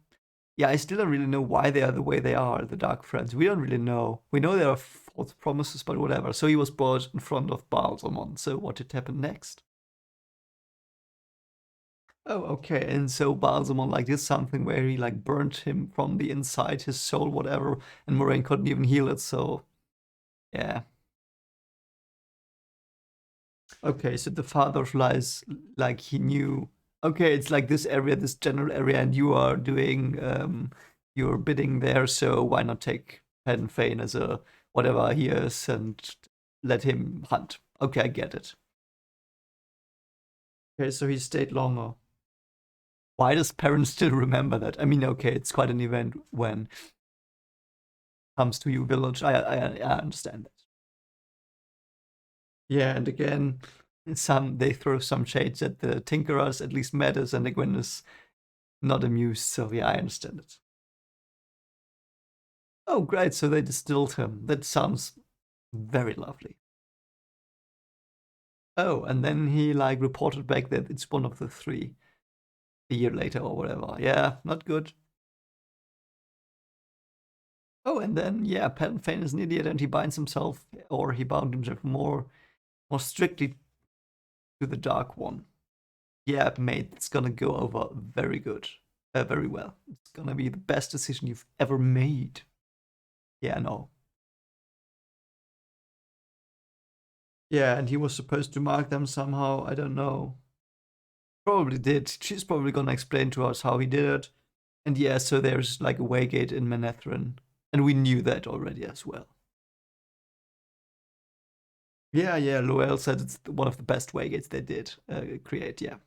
Yeah, I still don't really know why they are the way they are, the Dark Friends. We don't really know. We know there are false promises, but whatever. So he was brought in front of Balsamon. So what did happen next? Oh, okay. And so Balsamon like did something where he like burnt him from the inside, his soul, whatever, and Moraine couldn't even heal it. So yeah. Okay, so the Father of Lies, like he knew. Okay, it's like this area, this general area, and you are doing your bidding there. So why not take Pen Fane as a whatever he is and let him hunt? Okay, I get it. Okay, so he stayed longer. Why does Perrin still remember that? I mean, okay, it's quite an event when it comes to your village. I understand that. Yeah, and again, they throw some shades at the Tinkerers, at least Meadows, and Egwene is not amused. So yeah, I understand it. Oh, great! So they distilled him. That sounds very lovely. Oh, and then he like reported back that it's one of the three a year later or whatever. Yeah, not good. Oh, and then yeah, Patton Fane is an idiot and he binds himself, or he bound himself more strictly to the Dark One. Yeah, mate, it's gonna go over very good, very well. It's gonna be the best decision you've ever made. Yeah, no. Yeah, and he was supposed to mark them somehow. I don't know. Probably did. She's probably gonna explain to us how he did it. And yeah, so there's like a waygate in Manetheren, and we knew that already as well. Yeah, yeah. Loel said it's one of the best waygates they did create. Yeah,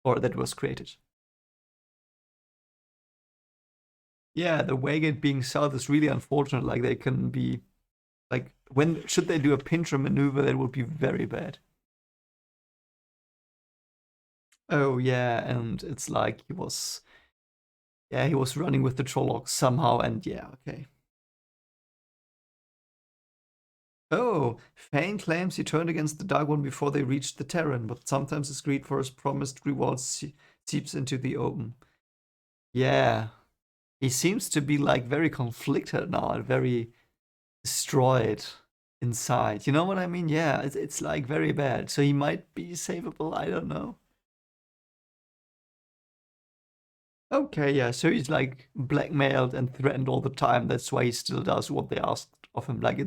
or that was created. Yeah, the waygate being south is really unfortunate. Like they can be like when should they do a pincher maneuver that would be very bad. Oh yeah, and it's like he was running with the Trollocs somehow, and yeah, okay. Oh, Fane claims he turned against the Dark One before they reached the Terran, but sometimes his greed for his promised rewards seeps into the open. Yeah, he seems to be like very conflicted now and very destroyed inside. You know what I mean? Yeah, it's like very bad. So he might be savable. I don't know. Okay, yeah, so he's like blackmailed and threatened all the time. That's why he still does what they asked of him. Like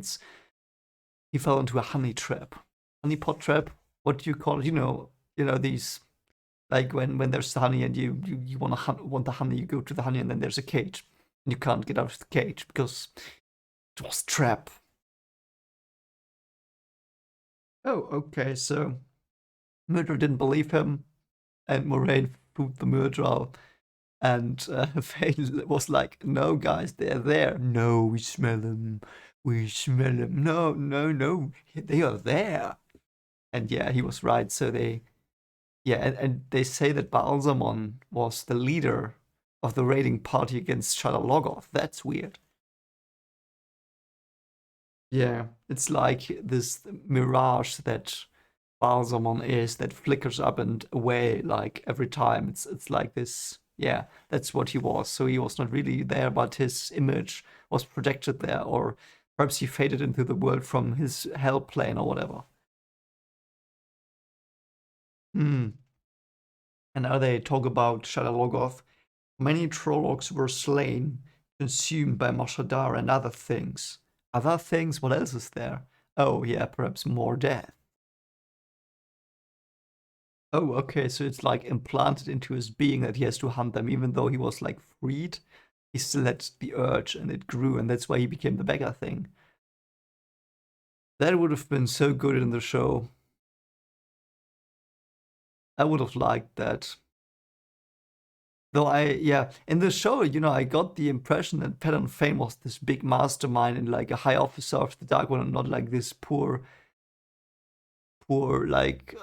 he fell into a honey trap, honey pot trap. What do you call it? These like when there's honey and you want the honey, you go to the honey and then there's a cage and you can't get out of the cage because it was a trap. Oh, okay, so murderer didn't believe him, and Moraine proved the murderer. And Vale was like, "No, guys, they're there. No, we smell them. We smell them. No, no, no, they are there." And yeah, he was right. So and they say that Balsamon was the leader of the raiding party against Shadowlogoth. That's weird. Yeah, it's like this mirage that Balsamon is that flickers up and away like every time. It's like this. Yeah, that's what he was. So he was not really there, but his image was projected there, or perhaps he faded into the world from his hell plane or whatever. Hmm. And now they talk about Shadowlogoth. Many Trollocs were slain, consumed by Fal Dara and other things. Other things? What else is there? Oh, yeah, perhaps more death. Oh, okay, so it's like implanted into his being that he has to hunt them, even though he was like freed. He still had the urge and it grew, and that's why he became the beggar-thing. That would have been so good in the show. I would have liked that. Though yeah, in the show, I got the impression that Pattern Fane was this big mastermind and like a high officer of the Dark One, and not like this poor, like,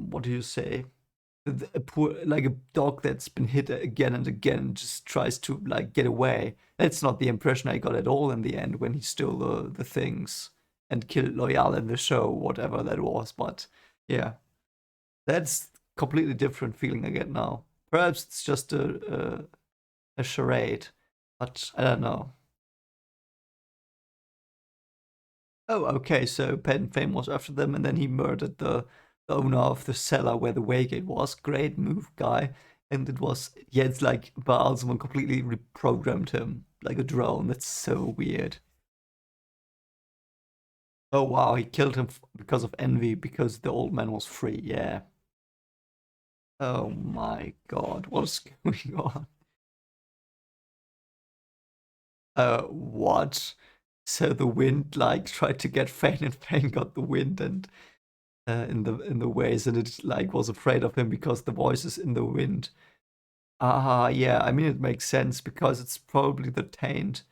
what do you say? A poor, like a dog that's been hit again and again and just tries to like get away. That's not the impression I got at all in the end when he stole the things and killed Loyal in the show, whatever that was. But yeah, that's completely different feeling I get now. Perhaps it's just a charade, but I don't know. Oh, okay. So Penn Fame was after them, and then he murdered the owner of the cellar where the Waygate was. Great move, guy. And it was, yeah, it's like Baalzamon completely reprogrammed him like a drone. That's so weird. Oh wow, he killed him because of envy because the old man was free. Yeah. Oh my God, what is going on? What? So the wind like tried to get Fane, and Fane got the wind and in the ways, and it like was afraid of him because the voice is in the wind. Ah, yeah. I mean, it makes sense because it's probably the taint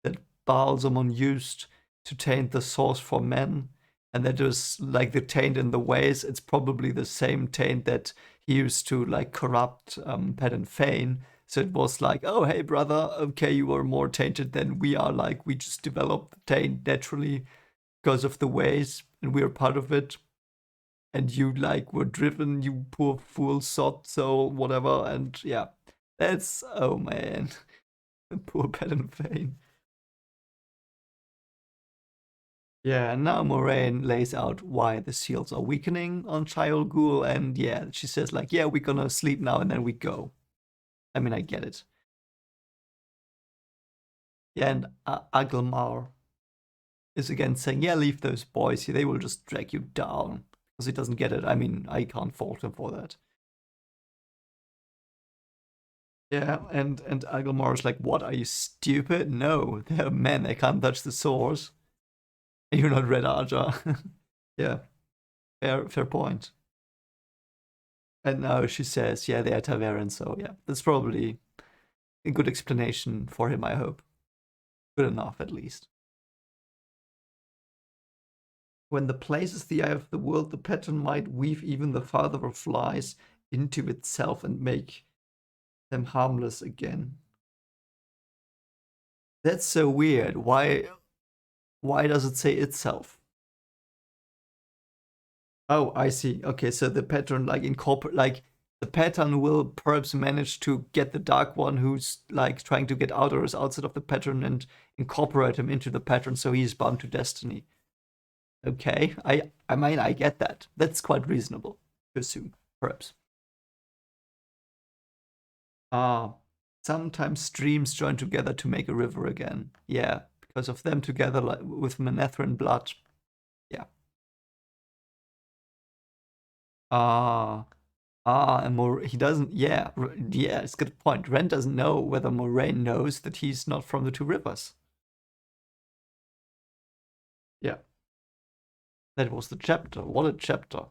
that Baalzamon used to taint the source for men, and that is like the taint in the ways. It's probably the same taint that he used to like corrupt Pet and Fane. So it was like, oh, hey, brother, okay, you are more tainted than we are. Like, we just developed the taint naturally because of the ways, and we are part of it, and you like were driven, you poor fool, sot soul, whatever. And yeah, that's, oh man, poor Pet and Fane. Yeah, and now Moraine lays out why the seals are weakening on Chiol Ghul, and yeah, she says like, yeah, we're gonna sleep now and then we go. I mean, I get it. Yeah, and Agelmar is again saying, yeah, leave those boys here, they will just drag you down. Because he doesn't get it. I mean, I can't fault him for that. Yeah, and Agelmar is like, what, are you stupid? No, they're men, they can't touch the swords. And you're not Red Archer. Yeah, fair point. And now she says, yeah, they are Taveran, so yeah, that's probably a good explanation for him, I hope. Good enough, at least. When the place is the eye of the world, the pattern might weave even the father of flies into itself and make them harmless again. That's so weird. Why does it say itself? Oh, I see. Okay, so the pattern like incorporate like the pattern will perhaps manage to get the dark one who's like trying to get out or is outside of the pattern and incorporate him into the pattern so he's bound to destiny. Okay, I mean I get that. That's quite reasonable to assume, perhaps. Ah. Sometimes streams join together to make a river again. Yeah, because of them together, like with Manethrin blood. Yeah. And he doesn't. Yeah, yeah. It's a good point. Ren doesn't know whether Moraine knows that he's not from the Two Rivers. Yeah. That was the chapter. What a chapter.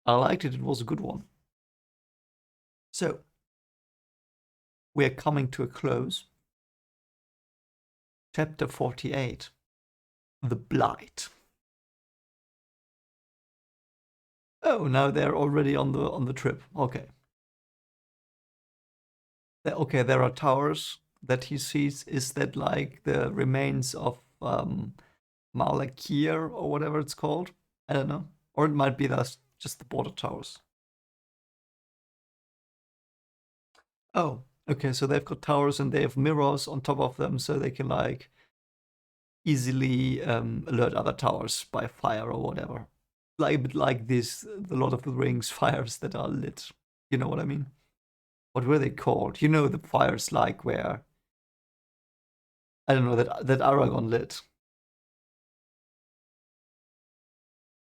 I liked it. It was a good one. So we are coming to a close. Chapter 48. The Blight. Oh, now they're already on the trip. Okay. Okay, there are towers that he sees. Is that like the remains of Malakir or whatever it's called? I don't know. Or it might be that's just the border towers. Oh, okay. So they've got towers and they have mirrors on top of them, so they can like easily alert other towers by fire or whatever. Like a bit like this, the Lord of the Rings fires that are lit. You know what I mean? What were they called? You know the fires like where I don't know that Aragon lit.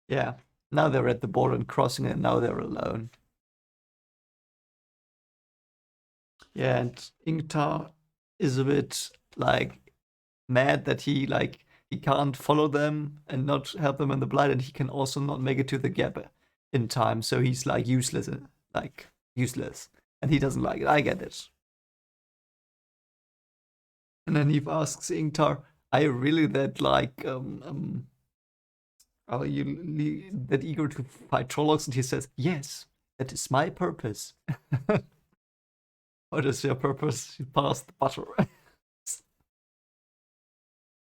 Yeah. Now they're at the border and crossing it. Now they're alone. Yeah, and Ingtar is a bit like mad that he can't follow them and not help them in the Blight, and he can also not make it to the gap in time. So he's like useless, and he doesn't like it. I get it. And then he asks Ingtar, "Are you really that are you that eager to fight Trollocs?" And he says, "Yes, that is my purpose." What is your purpose? You pass the butter.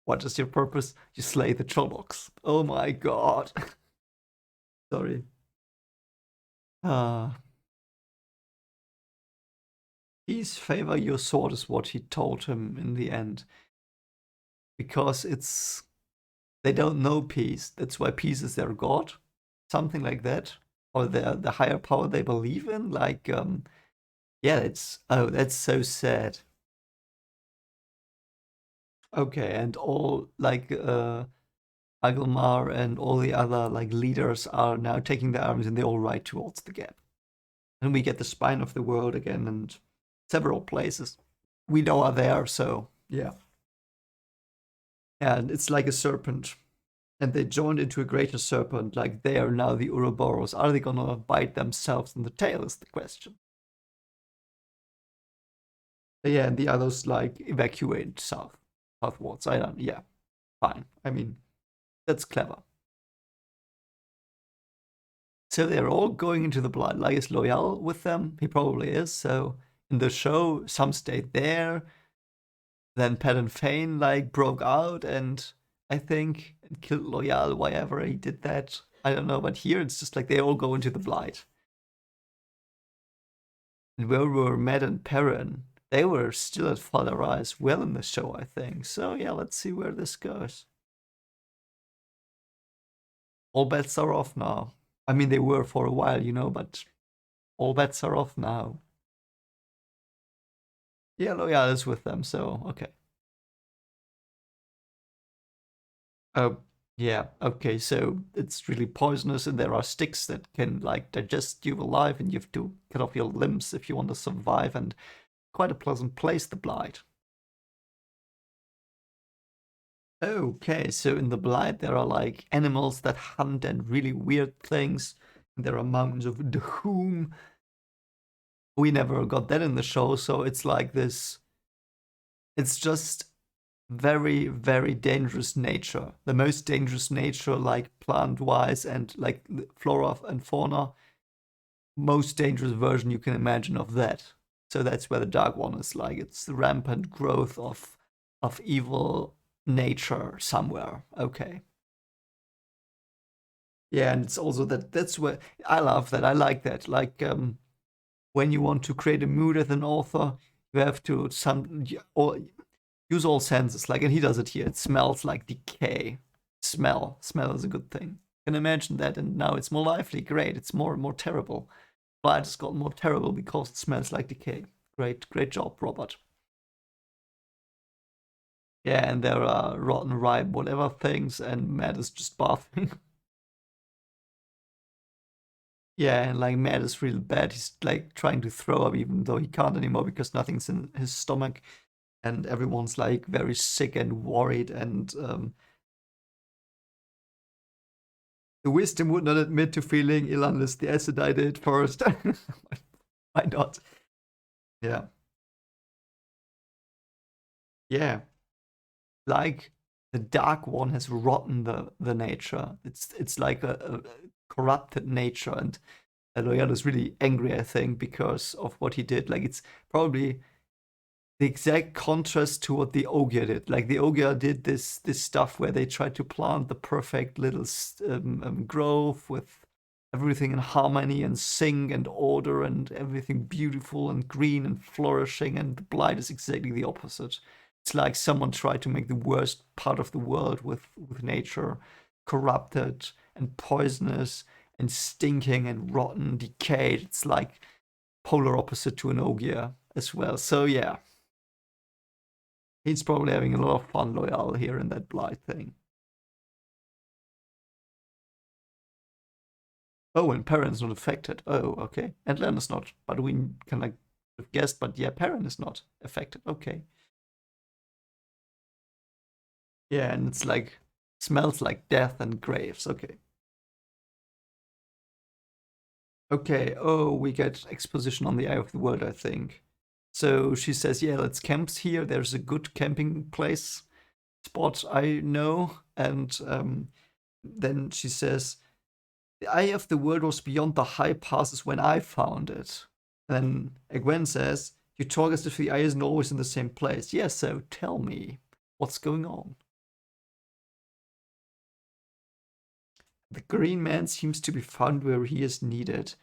What is your purpose? You slay the Trollocs. Oh my god. Sorry. Ah. Please favor your sword is what he told him in the end. Because they don't know peace. That's why peace is their god. Something like that. Or the higher power they believe in. Like yeah, that's so sad. Okay, and all like Agelmar and all the other like leaders are now taking their arms and they all ride towards the gap. And we get the spine of the world again and several places we know are there, so yeah. And it's like a serpent. And they joined into a greater serpent, like they are now the Ouroboros. Are they gonna bite themselves in the tail is the question. Yeah, and the others like evacuate southwards. I don't yeah. Fine. I mean, that's clever. So they're all going into the Blight. Like, is Loyal with them? He probably is. So in the show, some stayed there. Then Pat and Fane like broke out and I think and killed Loyal, whatever he did that. I don't know, but here it's just like they all go into the Blight. And where were Matt and Perrin? They were still at Fal Dara as well in the show, I think. So yeah, let's see where this goes. All bets are off now. I mean, they were for a while, but all bets are off now. Yeah, Loyal is with them, so okay. Oh, yeah, okay, so it's really poisonous, and there are sticks that can, like, digest you alive, and you have to cut off your limbs if you want to survive, and quite a pleasant place, the Blight. Okay, so in the Blight, there are, like, animals that hunt and really weird things, and there are mountains of doom. We never got that in the show, so it's like this. It's just very, very dangerous nature. The most dangerous nature, like plant-wise and like flora and fauna. Most dangerous version you can imagine of that. So that's where the Dark One is like. It's the rampant growth of evil nature somewhere. Okay. Yeah, and it's also that's where I love that. I like that. Like when you want to create a mood as an author, you have to or use all senses. Like, and he does it here. It smells like decay. Smell is a good thing. You can imagine that, and now it's more lively. Great. It's more and more terrible. But it's gotten more terrible because it smells like decay. Great job, Robert. Yeah, and there are rotten ripe whatever things, and Matt is just barfing. Yeah, and like Matt is real bad. He's like trying to throw up even though he can't anymore because nothing's in his stomach, and everyone's like very sick and worried. And the wisdom would not admit to feeling ill unless the acid I did first. Why not? Yeah, yeah. Like the dark one has rotten the nature. It's like a corrupted nature, and Loyal is really angry, I think, because of what he did. Like it's probably the exact contrast to what the Ogier did. Like the Ogier did this stuff where they tried to plant the perfect little grove with everything in harmony and sing and order and everything beautiful and green and flourishing. And the Blight is exactly the opposite. It's like someone tried to make the worst part of the world with nature corrupted and poisonous and stinking and rotten, decayed. It's like polar opposite to an Ogier as well. So yeah, he's probably having a lot of fun, Loyal, here in that Blight thing. Oh, and Perrin's not affected. Oh, okay. And Len is not, but we can like have guessed, but yeah, Perrin is not affected. Okay. Yeah, and it's like smells like death and graves. Okay. Okay. Oh, we get exposition on the Eye of the World, I think. So she says, yeah, let's camp here. There's a good camping place spot I know. And then she says, the Eye of the World was beyond the high passes when I found it. And then Egwene says, you talk as if the eye isn't always in the same place. Yeah, so tell me, what's going on? The green man seems to be found where he is needed.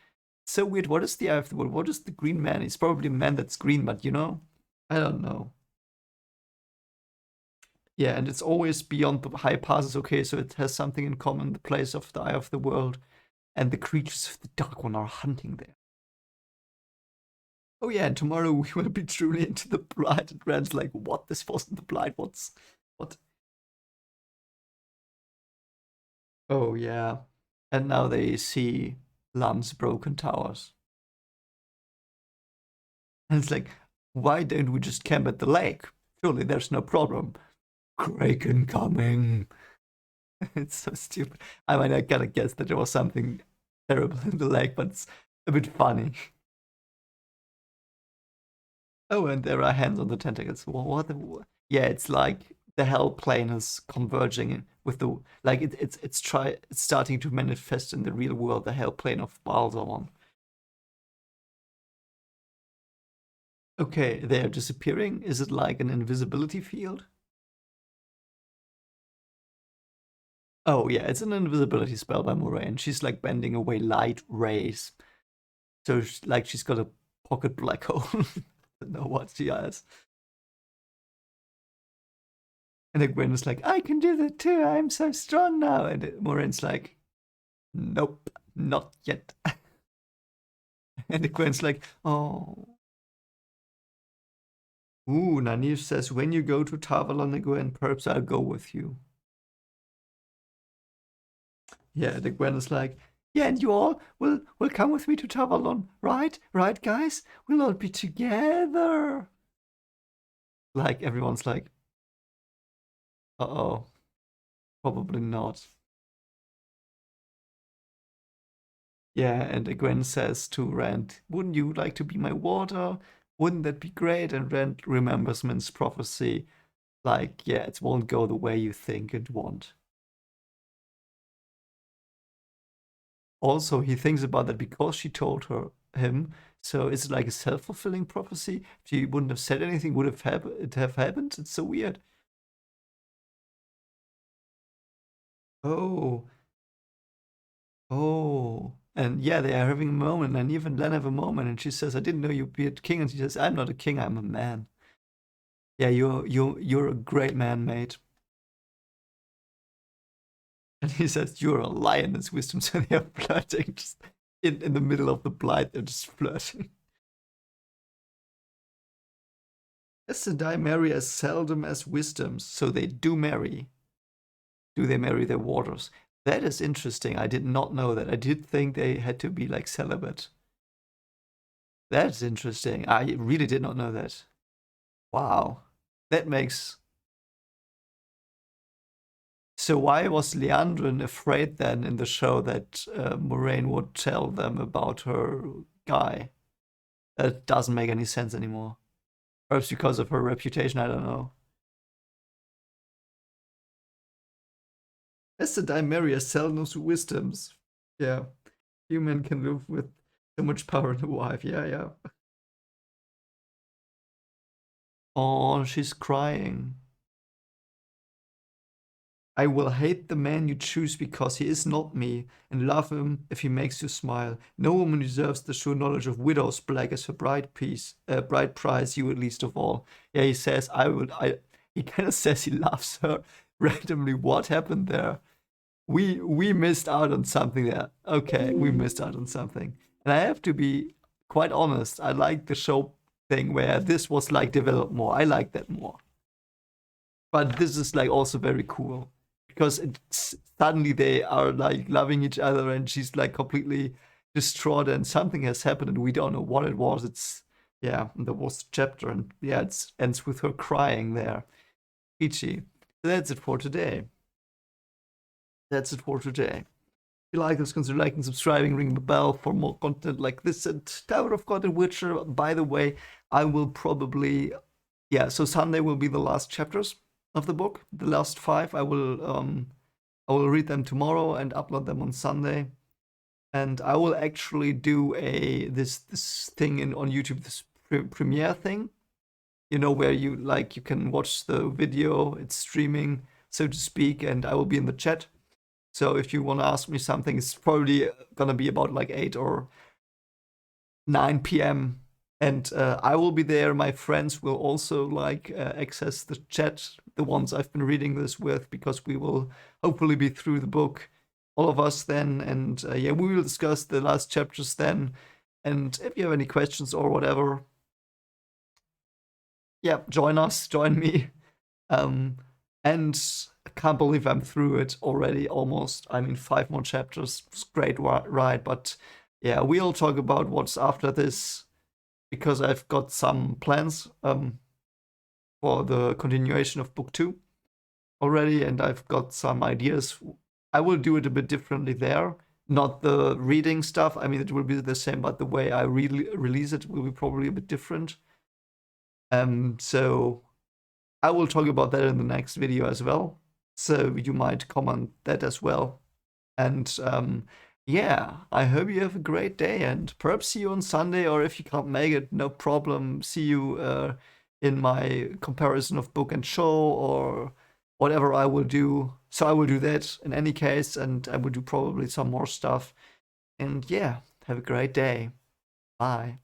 So weird. What is the Eye of the World? What is the green man? It's probably a man that's green, but you know, I don't know. Yeah, and it's always beyond the high passes. Okay, so it has something in common. The place of the Eye of the World and the creatures of the Dark One are hunting there. Oh yeah, and tomorrow we will be truly into the Blight. And Rand's like, what? This wasn't the Blight. What? Oh yeah. And now they see Lan's broken towers. And it's like, why don't we just camp at the lake? Surely there's no problem. Kraken coming. It's so stupid. I mean, I gotta guess that there was something terrible in the lake, but it's a bit funny. Oh, and there are hands on the tentacles. What? Yeah, it's like the hell plane is converging with the like it's starting to manifest in the real world. The hell plane of Balzaman. Okay, they are disappearing. Is it like an invisibility field? Oh yeah, it's an invisibility spell by Moraine. She's like bending away light rays. So like she's got a pocket black hole. I don't know what she has. And then Gwen is like, I can do that too. I'm so strong now. And Moraine's like, nope, not yet. And Gwen's like, oh. Ooh, Nynaeve says, when you go to Tarvalon, Gwen, perhaps I'll go with you. Yeah, the Gwen is like, yeah, and you all will come with me to Tarvalon, right? Right, guys? We'll all be together. Like, everyone's like, uh-oh, probably not. Yeah, and Gwen says to Rand, wouldn't you like to be my water? Wouldn't that be great? And Rand remembers Min's prophecy, like, yeah, it won't go the way you think it won't. Also, he thinks about that because she told him. So it's like a self-fulfilling prophecy. If she wouldn't have said anything, would it have happened? It's so weird. Oh, oh. And yeah, they are having a moment, and even Len have a moment, and she says, I didn't know you'd be a king. And she says, I'm not a king, I'm a man. Yeah, you're a great man, mate. And he says, you're a lioness, wisdom. So they are flirting just in the middle of the Blight, they're just flirting. As the die marry as seldom as wisdoms, so they do marry. Do they marry their warders? That is interesting. I did not know that. I did think they had to be like celibate. That's interesting. I really did not know that. Wow. That makes... So why was Leandrin afraid then in the show that Moraine would tell them about her guy? That doesn't make any sense anymore. Perhaps because of her reputation, I don't know. As the Dimeria seldom wisdoms. Yeah. Human can live with so much power in a wife. Yeah, yeah. Oh, she's crying. I will hate the man you choose because he is not me, and love him if he makes you smile. No woman deserves the sure knowledge of widow's black as her bride prize, you at least of all. Yeah, he says, he kind of says he loves her randomly. What happened there? We missed out on something there. Okay, we missed out on something. And I have to be quite honest, I like the show thing where this was like developed more. I like that more. But this is like also very cool because suddenly they are like loving each other and she's like completely distraught and something has happened and we don't know what it was. It's yeah, the worst chapter and yeah, it ends with her crying there. Peachy. So that's it for today. That's it for today. If you like this, consider liking, subscribing, ring the bell for more content like this. And Tower of God and Witcher, by the way, I will probably, yeah, so Sunday will be the last chapters of the book, the last 5. I will read them tomorrow and upload them on Sunday. And I will actually do this thing on YouTube, this premiere thing, you know, where you can watch the video, it's streaming, so to speak, and I will be in the chat. So if you want to ask me something, it's probably gonna be about like 8 or 9 p.m. And I will be there. My friends will also access the chat, the ones I've been reading this with, because we will hopefully be through the book, all of us then. And yeah, we will discuss the last chapters then. And if you have any questions or whatever, yeah, join us, join me. And I can't believe I'm through it already almost. I mean, 5 more chapters. It's great ride, but yeah, we'll talk about what's after this because I've got some plans for the continuation of book 2 already, and I've got some ideas. I will do it a bit differently there. Not the reading stuff. I mean, it will be the same, but the way I release it will be probably a bit different. So I will talk about that in the next video as well. So you might comment that as well. And yeah, I hope you have a great day and perhaps see you on Sunday, or if you can't make it, no problem. See you in my comparison of book and show or whatever I will do. So I will do that in any case, and I will do probably some more stuff. And yeah, have a great day. Bye.